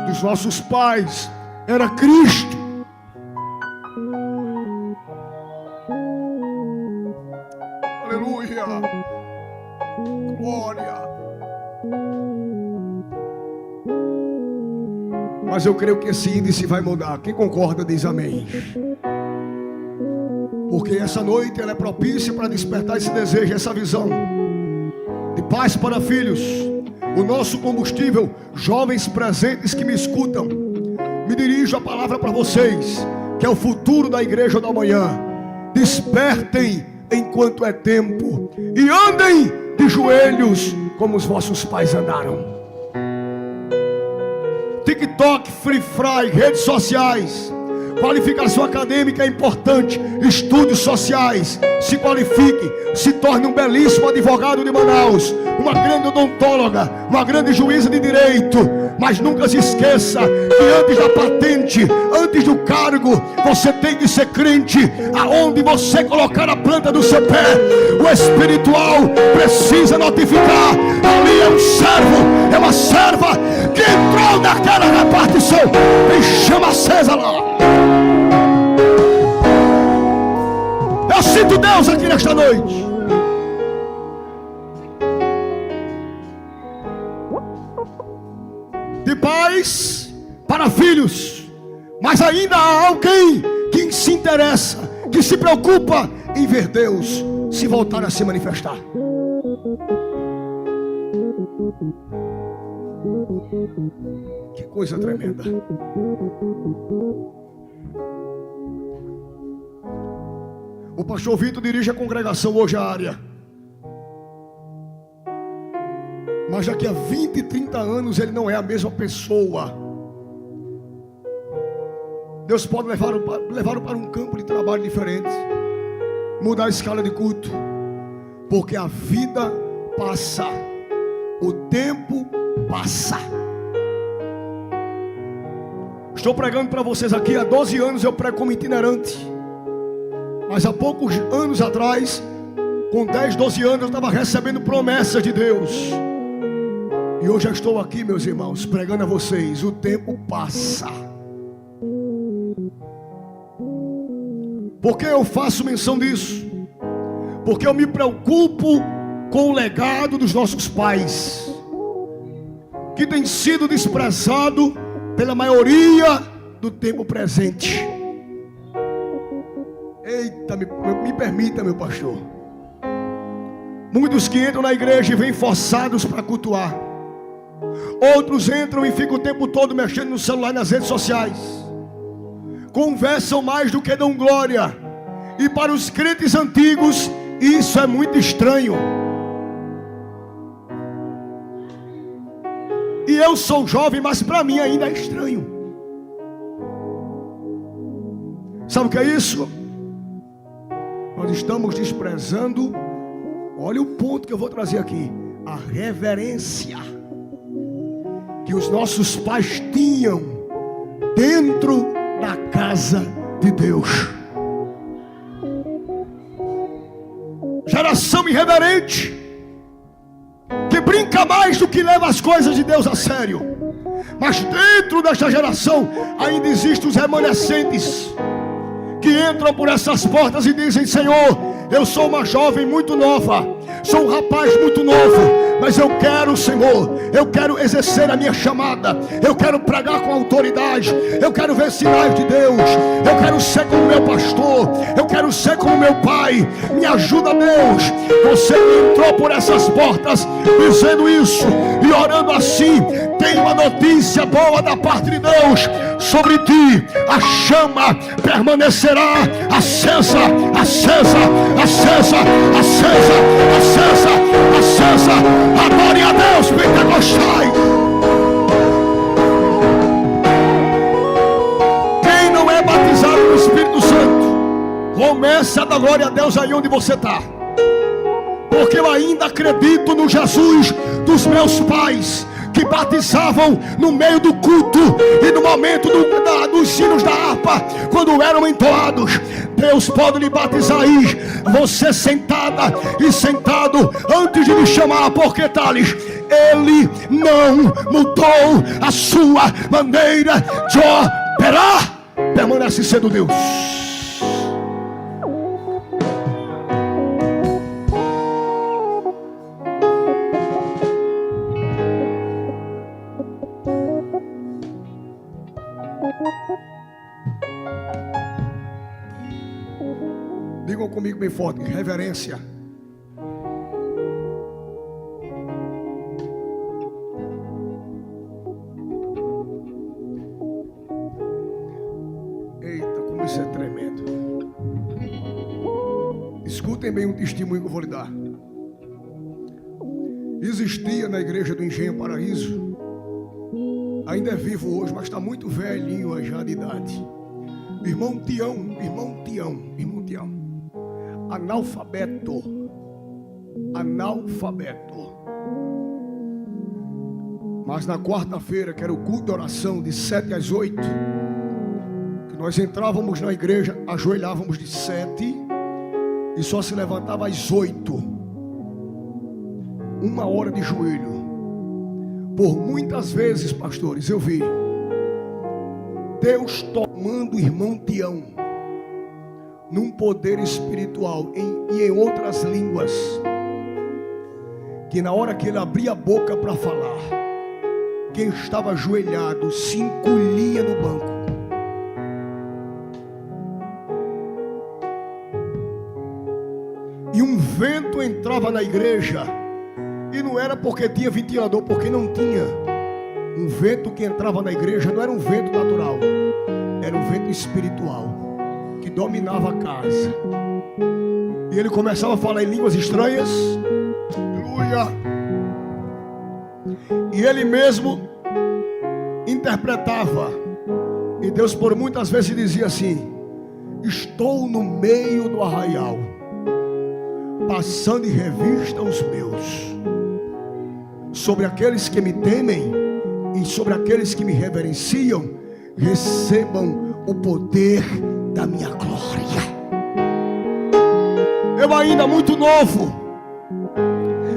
S1: dos nossos pais era Cristo. Aleluia, glória. Mas eu creio que esse índice vai mudar. Quem concorda diz amém. Porque essa noite ela é propícia para despertar esse desejo, essa visão de pais para filhos. O nosso combustível, jovens presentes que me escutam, me dirijo a palavra para vocês, que é o futuro da igreja da manhã. Despertem enquanto é tempo e andem de joelhos como os vossos pais andaram. TikTok, Free Fry, redes sociais, Qualificação acadêmica é importante. Estudos sociais. Se qualifique. Se torne um belíssimo advogado de Manaus, uma grande odontóloga, uma grande juíza de direito. Mas nunca se esqueça que antes da patente, antes do cargo, você tem que ser crente. Aonde você colocar a planta do seu pé, o espiritual precisa notificar: ali é um servo, é uma serva que entrou naquela repartição. Tem chama acesa lá. Eu sinto Deus aqui nesta noite. De pais para filhos. Mas ainda há alguém que se interessa, que se preocupa em ver Deus se voltar a se manifestar. Que coisa tremenda. O pastor Vitor dirige a congregação hoje, a área. Mas daqui a 20, 30 anos ele não é a mesma pessoa. Deus pode levá-lo para um campo de trabalho diferente, mudar a escala de culto, porque a vida passa, o tempo passa. Estou pregando para vocês aqui há 12 anos. Eu prego como itinerante. Mas há poucos anos atrás, com 10, 12 anos, eu estava recebendo promessas de Deus. E hoje eu estou aqui, meus irmãos, pregando a vocês. O tempo passa. Por que eu faço menção disso? Porque eu me preocupo com o legado dos nossos pais, que tem sido desprezado pela maioria do tempo presente. Eita, me permita, meu pastor. Muitos que entram na igreja e vêm forçados para cultuar. Outros entram e ficam o tempo todo mexendo no celular, nas redes sociais. Conversam mais do que dão glória. E para os crentes antigos, isso é muito estranho. E eu sou jovem, mas para mim ainda é estranho. Sabe o que é isso? Nós estamos desprezando, olha o ponto que eu vou trazer aqui, a reverência que os nossos pais tinham dentro da casa de Deus. Geração irreverente, que brinca mais do que leva as coisas de Deus a sério. Mas dentro desta geração ainda existem os remanescentes que entram por essas portas e dizem: Senhor, eu sou uma jovem muito nova, sou um rapaz muito novo, mas eu quero, Senhor, eu quero exercer a minha chamada, eu quero pregar com autoridade, eu quero ver sinais de Deus, eu quero ser como meu pastor, eu quero ser como meu pai. Me ajuda, Deus. Você que entrou por essas portas dizendo isso e orando assim, tem uma notícia boa da parte de Deus sobre ti: a chama permanecerá acesa, acesa, acesa, acesa, acesa, acesa. Adore a Deus, pentecostais. Quem não é batizado no Espírito Santo, comece a dar glória a Deus aí onde você está. Porque eu ainda acredito no Jesus dos meus pais, que batizavam no meio do culto e no momento dos sinos da harpa, quando eram entoados. Deus pode lhe batizar aí, você sentada e sentado, antes de me chamar, porque Thales, Ele não mudou a sua maneira de operar, permanece sendo Deus. Digam comigo bem forte: reverência. Eita, como isso é tremendo. Escutem bem um testemunho que eu vou lhe dar. Existia na igreja do Engenho Paraíso, ainda é vivo hoje, mas está muito velhinho já de idade, Irmão Tião, analfabeto. Mas na quarta-feira, que era o culto de oração de 7 às 8, que nós entrávamos na igreja, ajoelhávamos de 7 e só se levantava às 8. 1 hora de joelho. Por muitas vezes, pastores, eu vi Deus tomando o irmão Tião num poder espiritual e em outras línguas, que na hora que ele abria a boca para falar, quem estava ajoelhado se encolhia no banco. E um vento entrava na igreja, e não era porque tinha ventilador, porque não tinha. Um vento que entrava na igreja não era um vento natural, era um vento espiritual que dominava a casa. E ele começava a falar em línguas estranhas. Aleluia. E ele mesmo interpretava. E Deus por muitas vezes dizia assim: estou no meio do arraial, passando em revista os meus. Sobre aqueles que me temem e sobre aqueles que me reverenciam, recebam o poder da minha glória. Eu ainda muito novo,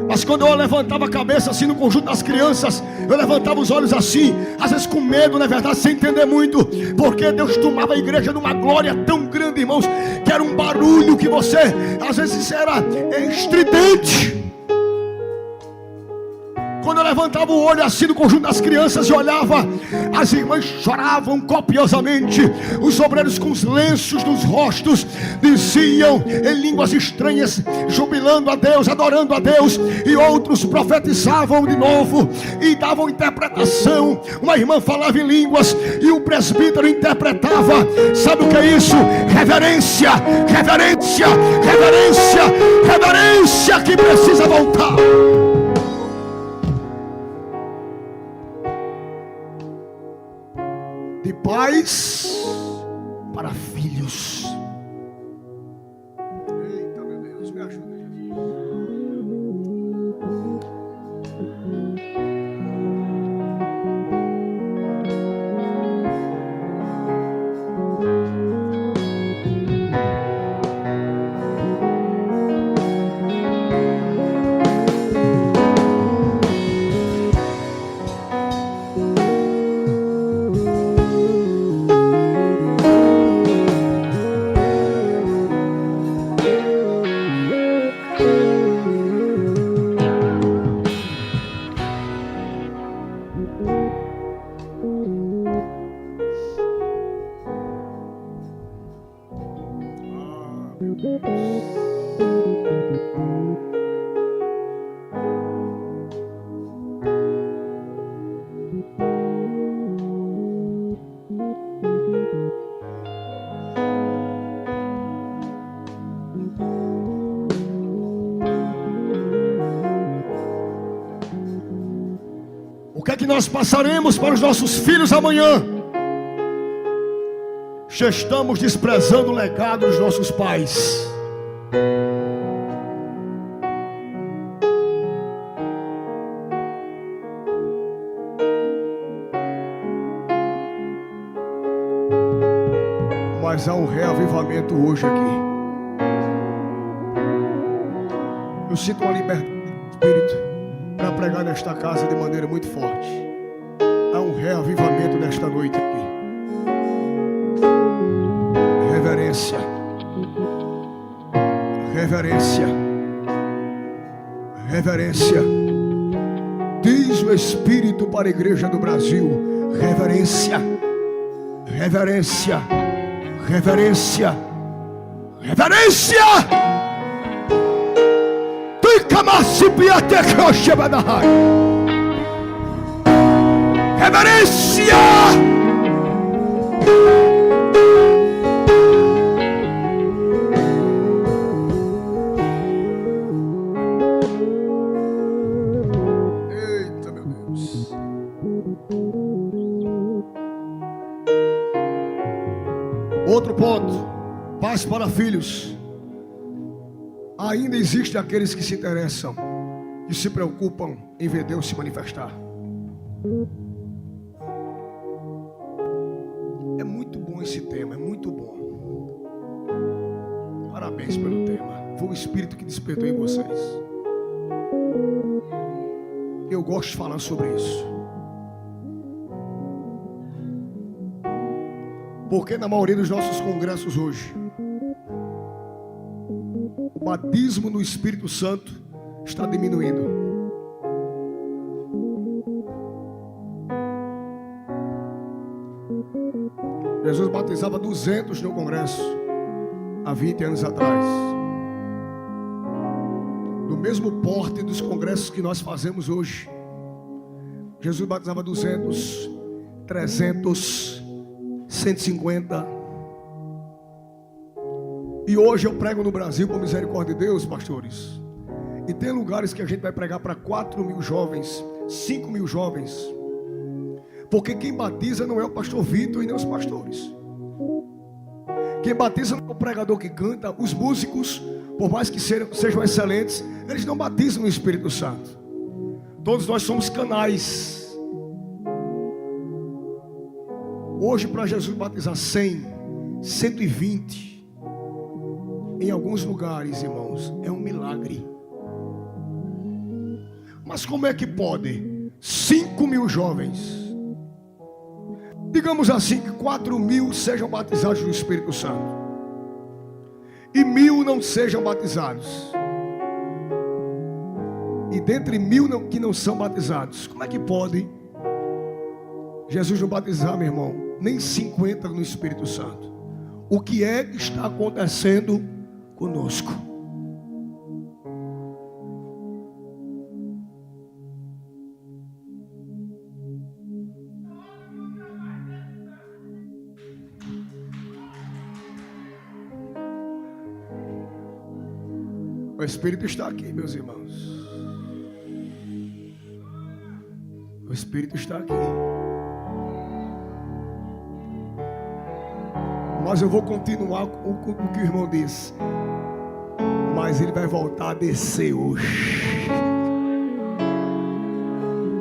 S1: mas quando eu levantava a cabeça assim no conjunto das crianças, eu levantava os olhos assim, às vezes com medo, na verdade, sem entender muito, porque Deus tomava a igreja numa glória tão grande, irmãos, que era um barulho que você, às vezes era estridente. Quando eu levantava o olho assim no conjunto das crianças e olhava, as irmãs choravam copiosamente. Os obreiros com os lenços nos rostos diziam em línguas estranhas, jubilando a Deus, adorando a Deus. E outros profetizavam de novo e davam interpretação. Uma irmã falava em línguas e o presbítero interpretava. Sabe o que é isso? Reverência, reverência, reverência, reverência que precisa voltar. De pais para filhos. Eita, meu Deus, me ajuda, Jesus. O que é que nós passaremos para os nossos filhos amanhã? Já estamos desprezando o legado dos nossos pais. Mas há um reavivamento hoje aqui. Eu sinto uma liberdade do Espírito para pregar nesta casa de maneira muito forte. Há um reavivamento nesta noite aqui. Reverência, reverência, reverência. Diz o Espírito para a igreja do Brasil: reverência, reverência, reverência, reverência. Reverência. Eita, meu Deus. Outro ponto: pais para filhos. Ainda existem aqueles que se interessam e se preocupam em ver Deus se manifestar. É muito bom esse tema, é muito bom. Parabéns pelo tema. Foi o Espírito que despertou em vocês. Eu gosto de falar sobre isso. Porque na maioria dos nossos congressos hoje, o batismo no Espírito Santo está diminuindo. Jesus batizava 200 no congresso há 20 anos atrás. Do mesmo porte dos congressos que nós fazemos hoje, Jesus batizava 200, 300, 150. E hoje eu prego no Brasil, por misericórdia de Deus, pastores. E tem lugares que a gente vai pregar para 4.000 jovens, 5.000 jovens. Porque quem batiza não é o pastor Vitor e nem os pastores. Quem batiza não é o pregador que canta. Os músicos, por mais que sejam excelentes, eles não batizam no Espírito Santo. Todos nós somos canais. Hoje, para Jesus batizar 100, 120, em alguns lugares, irmãos, é um milagre. Mas como é que pode 5.000 jovens, digamos assim, que 4.000 sejam batizados no Espírito Santo e 1.000 não sejam batizados? E dentre 1.000 que não são batizados, como é que pode Jesus não batizar, meu irmão, nem 50 no Espírito Santo? O que é que está acontecendo conosco? O Espírito está aqui, meus irmãos. O Espírito está aqui. Mas eu vou continuar com o que o irmão disse. Mas ele vai voltar a descer hoje.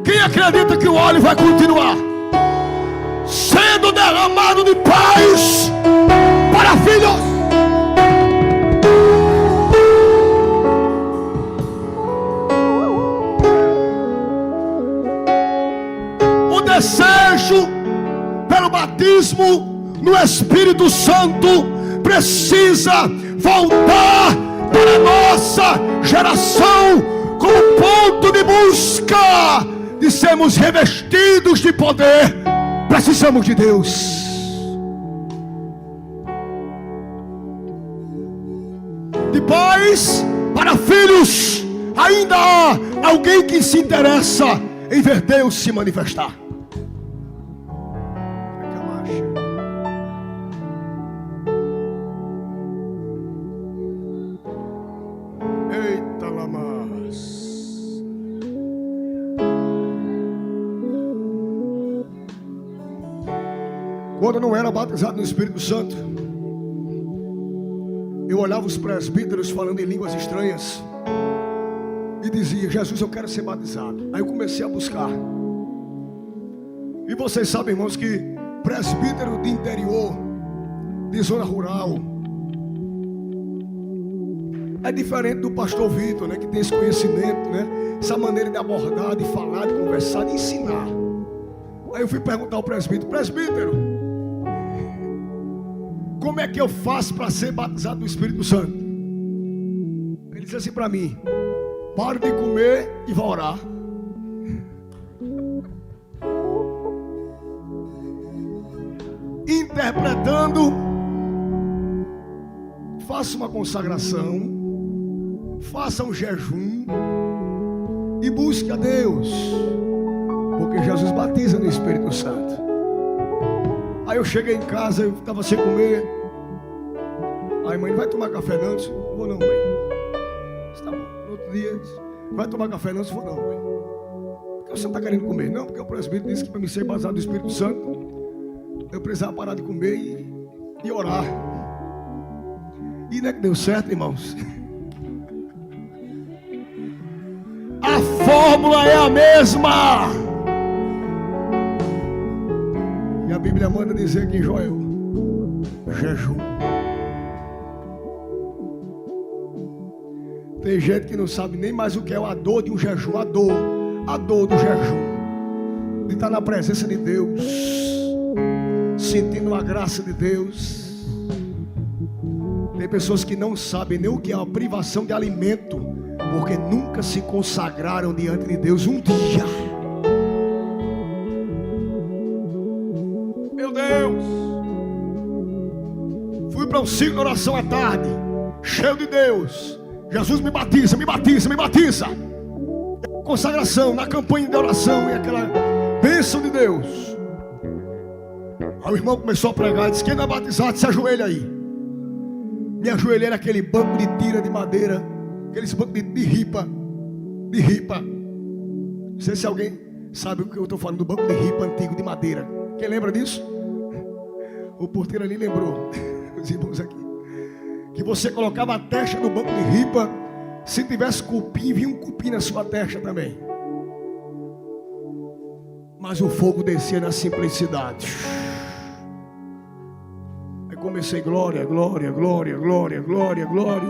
S1: Quem acredita que o óleo vai continuar sendo derramado de pais para filhos? O desejo pelo batismo no Espírito Santo precisa voltar para a nossa geração como ponto de busca de sermos revestidos de poder. Precisamos de Deus. De pais para filhos, ainda há alguém que se interessa em ver Deus se manifestar. Quando eu não era batizado no Espírito Santo, eu olhava os presbíteros falando em línguas estranhas e dizia: Jesus, eu quero ser batizado. Aí eu comecei a buscar. E vocês sabem, irmãos, que presbítero de interior, de zona rural, é diferente do pastor Vitor, né, que tem esse conhecimento, né, essa maneira de abordar, de falar, de conversar, de ensinar. Aí eu fui perguntar ao presbítero: presbítero, como é que eu faço para ser batizado no Espírito Santo? Ele disse assim para mim: pare de comer e vá orar. Interpretando, faça uma consagração, faça um jejum e busque a Deus, porque Jesus batiza no Espírito Santo. Aí eu cheguei em casa, eu estava sem comer. Aí mãe, vai tomar café não? Eu disse: não vou não, mãe. Está bom. No outro dia, vai tomar café não? Eu disse: vou não, mãe. Por que você não está querendo comer? Não, porque o presbítero disse que para me ser batizado do Espírito Santo, eu precisava parar de comer e e orar. E não é que deu certo, irmãos? A fórmula é a mesma. E a Bíblia manda dizer aqui em Joel: jejum. Tem gente que não sabe nem mais o que é a dor de um jejum. A dor do jejum, de estar na presença de Deus, sentindo a graça de Deus. Tem pessoas que não sabem nem o que é a privação de alimento, porque nunca se consagraram diante de Deus um dia. Meu Deus, fui para um ciclo de oração à tarde, cheio de Deus. Jesus, me batiza, me batiza, me batiza. Consagração, na campanha de oração, e aquela bênção de Deus. Aí o irmão começou a pregar, disse: quem não é batizado, se ajoelha aí. Me ajoelhei naquele banco de tira de madeira, aqueles bancos de ripa. Não sei se alguém sabe o que eu estou falando, do banco de ripa antigo de madeira. Quem lembra disso? O porteiro ali lembrou, os irmãos aqui, que você colocava a testa no banco de ripa. Se tivesse cupim, vinha um cupim na sua testa também. Mas o fogo descia na simplicidade. Aí comecei: glória, glória, glória, glória, glória, glória.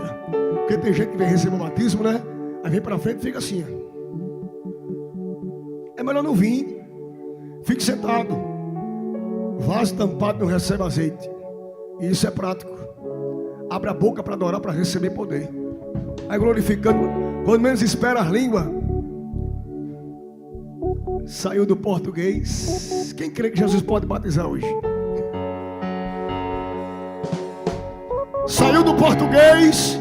S1: Porque tem gente que vem receber o batismo, né? Aí vem para frente e fica assim. É melhor não vir. Fique sentado. Vaso tampado não recebe azeite. E isso é prático. Abre a boca para adorar, para receber poder. Aí glorificando, quando menos espera, as línguas saiu do português. Quem crê que Jesus pode batizar hoje? Saiu do português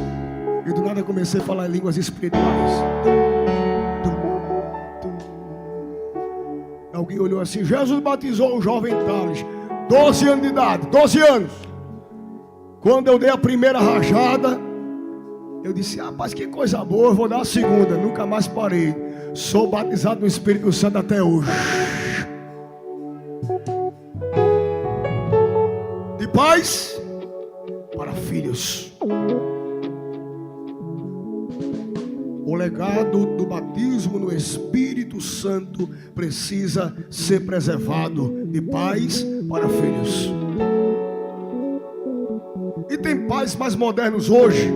S1: e do nada comecei a falar em línguas espirituais. Alguém olhou assim: Jesus batizou o jovem Thales, 12 anos de idade, 12 anos. Quando eu dei a primeira rajada, eu disse: rapaz, que coisa boa, eu vou dar a segunda. Nunca mais parei. Sou batizado no Espírito Santo até hoje. De pais para filhos. O legado do batismo no Espírito Santo precisa ser preservado, de pais para filhos. E tem pais mais modernos hoje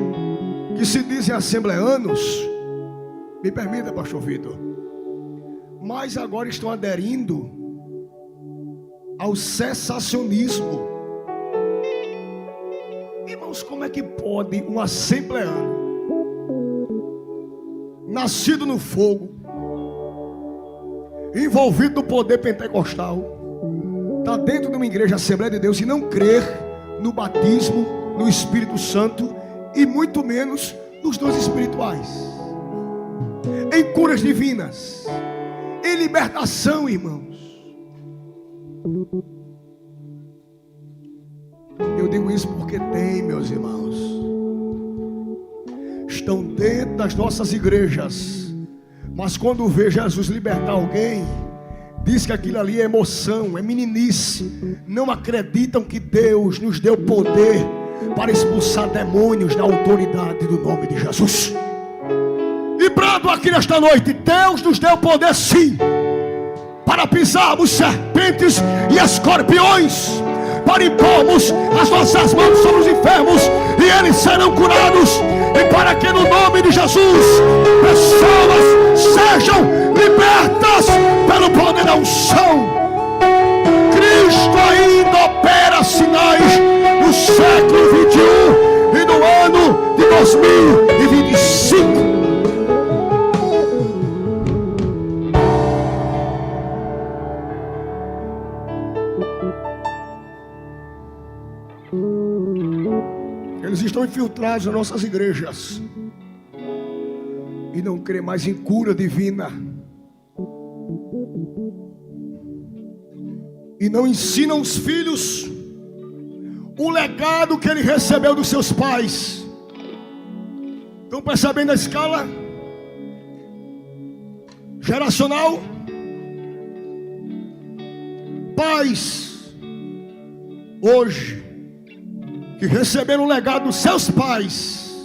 S1: que se dizem assembleanos, me permita, pastor Vitor, mas agora estão aderindo ao cessacionismo. Irmãos, como é que pode um assembleano, nascido no fogo, envolvido no poder pentecostal, está dentro de uma igreja Assembleia de Deus e não crer no batismo no Espírito Santo, e muito menos nos dons espirituais, em curas divinas, em libertação, irmãos? Eu digo isso porque tem, meus irmãos, estão dentro das nossas igrejas, mas quando vê Jesus libertar alguém, diz que aquilo ali é emoção, é meninice, não acreditam que Deus nos deu poder para expulsar demônios na autoridade do nome de Jesus. E brado aqui nesta noite: Deus nos deu poder sim, para pisarmos serpentes e escorpiões, para impormos as nossas mãos sobre os enfermos e eles serão curados, e para que no nome de Jesus pessoas sejam libertas pelo poder da unção. Cristo ainda opera sinais no século 21 e no ano de 2025. Eles estão infiltrados nas nossas igrejas e não creem mais em cura divina, e não ensinam os filhos o legado que ele recebeu dos seus pais. Estão percebendo a escala geracional? Pais hoje que receberam o legado dos seus pais,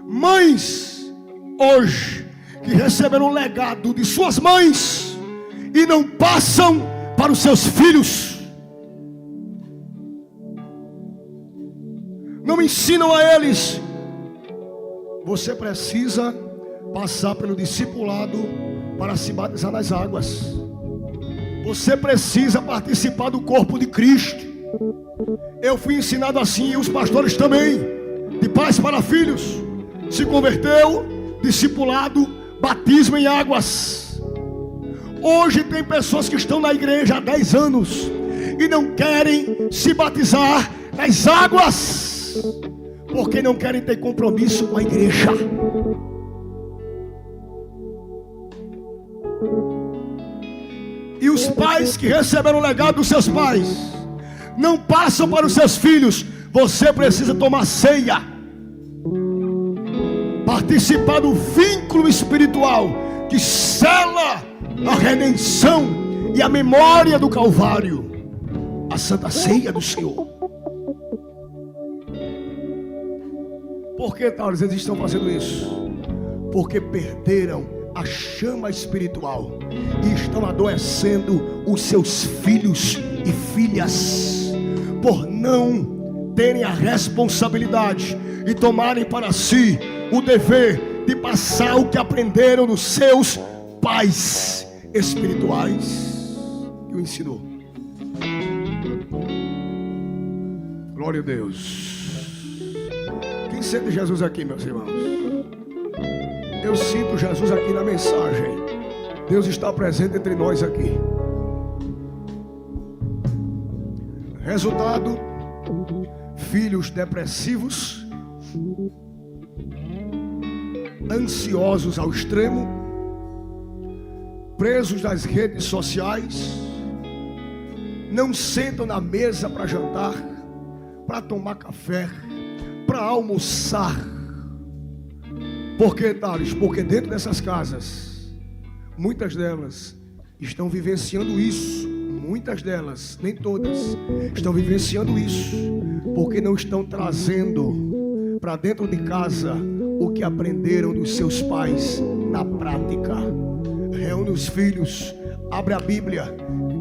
S1: mães hoje que receberam o legado de suas mães e não passam para os seus filhos, não ensinam a eles. Você precisa passar pelo discipulado para se batizar nas águas. Você precisa participar do corpo de Cristo. Eu fui ensinado assim, e os pastores também, de pais para filhos. Se converteu, discipulado, batismo em águas. Hoje tem pessoas que estão na igreja há 10 anos e não querem se batizar nas águas, porque não querem ter compromisso com a igreja. E os pais que receberam o legado dos seus pais não passam para os seus filhos. Você precisa tomar ceia, participar do vínculo espiritual que sela a redenção e a memória do Calvário, a Santa Ceia do Senhor. Por que eles estão fazendo isso? Porque perderam a chama espiritual e estão adoecendo os seus filhos e filhas por não terem a responsabilidade e tomarem para si o dever de passar o que aprenderam dos seus pais espirituais que o ensinou. Glória a Deus. Quem sente Jesus aqui, meus irmãos? Eu sinto Jesus aqui na mensagem. Deus está presente entre nós aqui. Resultado: filhos depressivos, ansiosos ao extremo, presos nas redes sociais, não sentam na mesa para jantar, para tomar café, para almoçar. Por que, Thales? Porque dentro dessas casas, muitas delas estão vivenciando isso. Muitas delas, nem todas, estão vivenciando isso, porque não estão trazendo para dentro de casa o que aprenderam dos seus pais na prática. Reúne os filhos, abre a Bíblia,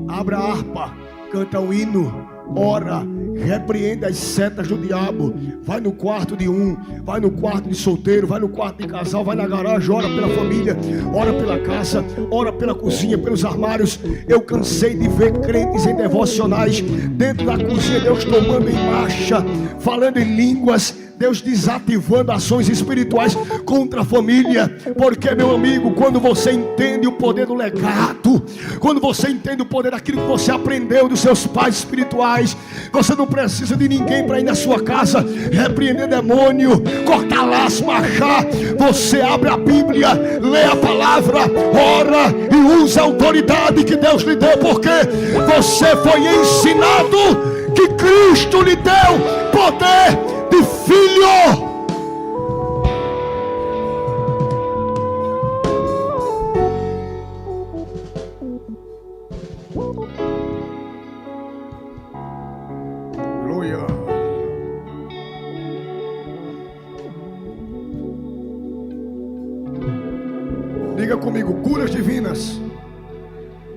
S1: abre a harpa, canta o hino, ora, repreende as setas do diabo, vai no quarto de um, vai no quarto de solteiro, vai no quarto de casal, vai na garagem, ora pela família, ora pela casa, ora pela cozinha, pelos armários. Eu cansei de ver crentes em devocionais dentro da cozinha, Deus tomando em marcha, falando em línguas, Deus desativando ações espirituais contra a família. Porque, meu amigo, quando você entende o poder do legado, quando você entende o poder daquilo que você aprendeu dos seus pais espirituais, você não precisa de ninguém para ir na sua casa repreender demônio, cortar laço, marchar. Você abre a Bíblia, lê a palavra, ora e usa a autoridade que Deus lhe deu, porque você foi ensinado que Cristo lhe deu poder de filho. Glória. Diga comigo, curas divinas.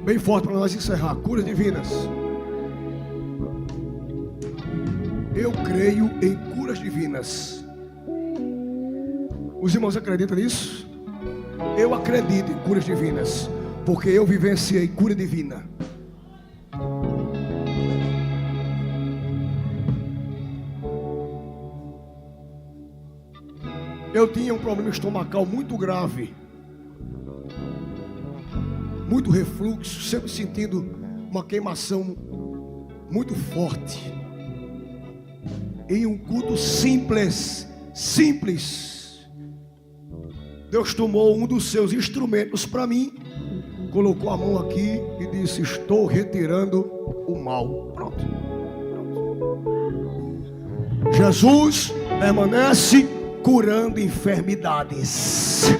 S1: Bem forte para nós encerrar. Curas divinas. Eu creio em curas divinas. Os irmãos acreditam nisso? Eu acredito em curas divinas, porque eu vivenciei cura divina. Eu tinha um problema estomacal muito grave, muito refluxo, sempre sentindo uma queimação muito forte. Em um culto simples, Deus tomou um dos seus instrumentos para mim, colocou a mão aqui e disse: estou retirando o mal. Pronto. Jesus permanece curando enfermidades.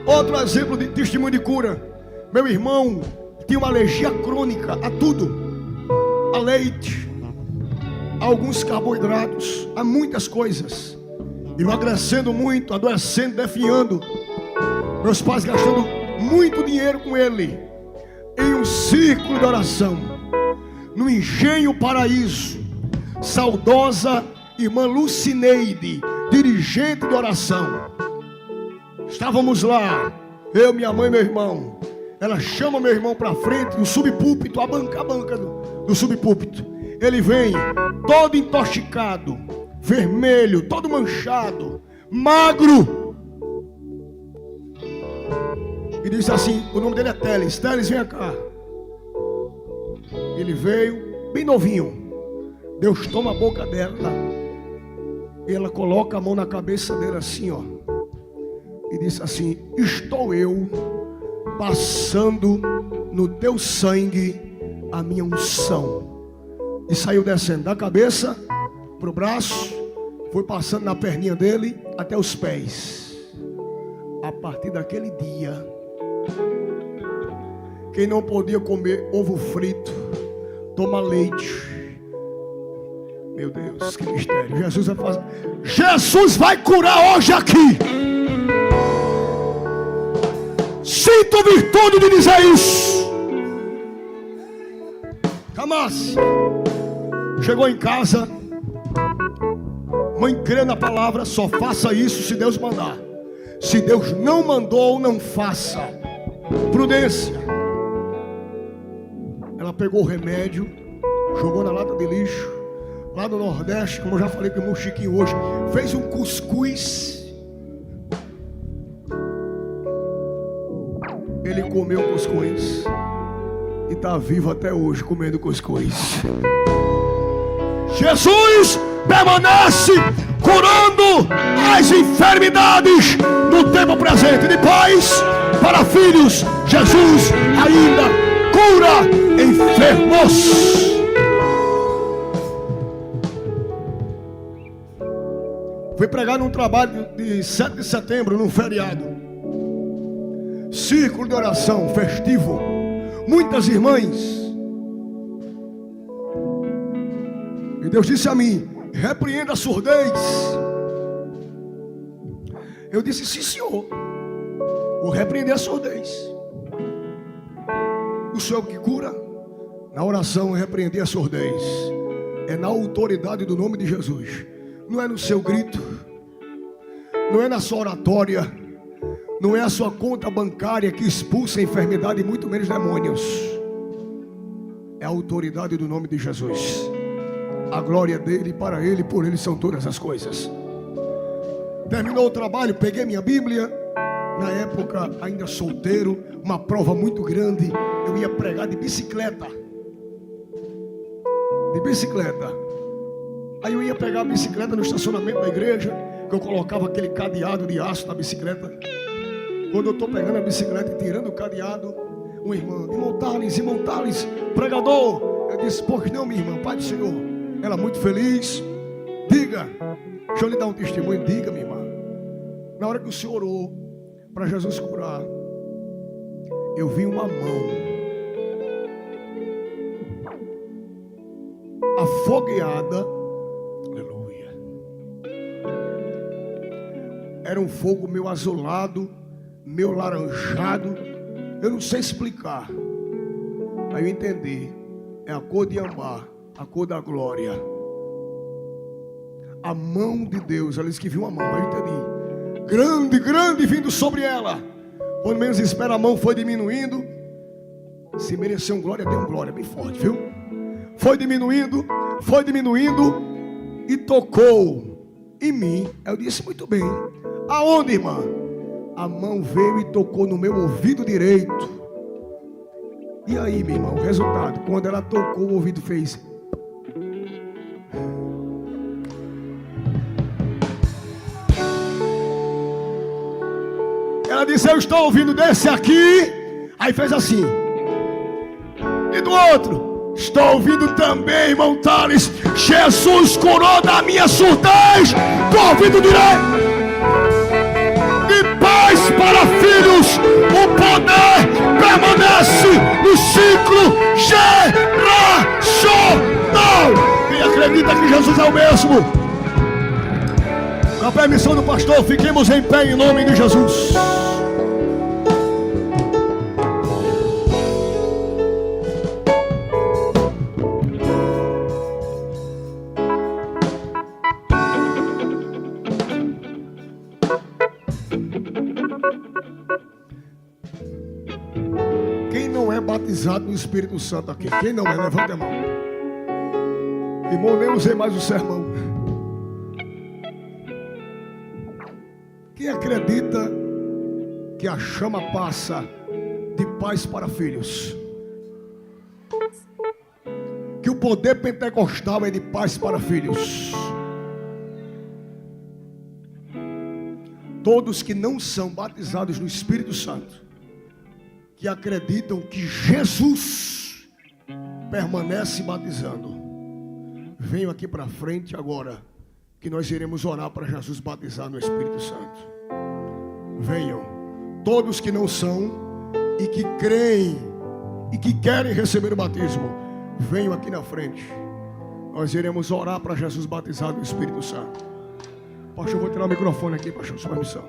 S1: Outro exemplo de testemunho de cura: meu irmão tinha uma alergia crônica a tudo. a leite, a alguns carboidratos, a muitas coisas. Emagrecendo muito, adoecendo, definhando. Meus pais gastando muito dinheiro com ele. Em um círculo de oração, no Engenho Paraíso, saudosa irmã Lucineide, dirigente de oração. Estávamos lá, eu, minha mãe e meu irmão. Ela chama meu irmão para frente, no subpúlpito, a banca do subpúlpito. Ele vem todo intoxicado, vermelho, todo manchado, magro. E disse assim, o nome dele é Teles. Teles, vem cá. Ele veio, bem novinho. Deus toma a boca dela. E ela coloca a mão na cabeça dele assim, ó. E disse assim, estou eu passando no teu sangue a minha unção. E saiu descendo da cabeça para o braço, foi passando na perninha dele até os pés. A partir daquele dia, quem não podia comer ovo frito, toma leite. Meu Deus, que mistério. Jesus vai curar hoje aqui. Sinto virtude de dizer isso. Camás chegou em casa. Mãe, crê na palavra. Só faça isso se Deus mandar. Se Deus não mandou, não faça. Prudência. Ela pegou o remédio, jogou na lata de lixo. Lá no Nordeste, como eu já falei com o irmão Chiquinho hoje, fez um cuscuz. Ele comeu cuscuz e está vivo até hoje comendo cuscuz. Jesus permanece curando as enfermidades no tempo presente. De pais para filhos, Jesus ainda cura enfermos. Fui pregar num trabalho de 7 de setembro, num feriado. Círculo de oração festivo. Muitas irmãs. E Deus disse a mim, repreenda a surdez. Eu disse, sim senhor, vou repreender a surdez. O Senhor que cura. Na oração repreender a surdez. É na autoridade do nome de Jesus. Não é no seu grito, não é na sua oratória, não é a sua conta bancária que expulsa a enfermidade e muito menos demônios. É a autoridade do nome de Jesus. A glória dele, para ele, por ele são todas as coisas. Terminou o trabalho, peguei minha Bíblia. Na época, ainda solteiro, uma prova muito grande. Eu ia pregar de bicicleta. Aí eu ia pegar a bicicleta no estacionamento da igreja, que eu colocava aquele cadeado de aço na bicicleta. Quando eu estou pegando a bicicleta e tirando o cadeado, uma irmã, irmão Thales, pregador. Eu disse, pois não, minha irmã, Pai do Senhor. Ela muito feliz. Diga, deixa eu lhe dar um testemunho. Diga, minha irmã. Na hora que o Senhor orou para Jesus curar, eu vi uma mão afogueada. Aleluia. Era um fogo meio azulado, meio laranjado. Eu não sei explicar. Aí eu entendi. É a cor de amar, a cor da glória. A mão de Deus. Ela disse que viu uma mão. Aí eu entendi. Grande, grande vindo sobre ela. Quando menos espera, a mão foi diminuindo. Se mereceu um glória, deu um glória bem forte, viu? Foi diminuindo e tocou em mim. Eu disse, muito bem. Aonde, irmã? A mão veio e tocou no meu ouvido direito. E aí, meu irmão, o resultado, quando ela tocou, o ouvido fez. Ela disse, eu estou ouvindo desse aqui. Aí fez assim. E do outro, estou ouvindo também, irmão Thales. Jesus curou da minha surdez do ouvido direito. De pais para filhos, o poder permanece no ciclo geracional. acredita que Jesus é o mesmo? Com a permissão do pastor, fiquemos em pé em nome de Jesus. Quem não é batizado no Espírito Santo aqui? Quem não é? Levanta a mão. Irmão, nem usei mais o sermão. Quem acredita que a chama passa de pais para filhos? Que o poder pentecostal é de pais para filhos? Todos que não são batizados no Espírito Santo, que acreditam que Jesus permanece batizando, venham aqui para frente agora, que nós iremos orar para Jesus batizar no Espírito Santo. Venham, todos que não são e que creem e que querem receber o batismo, venham aqui na frente. Nós iremos orar para Jesus batizar no Espírito Santo. Pastor, eu vou tirar o microfone aqui, pastor, sua missão.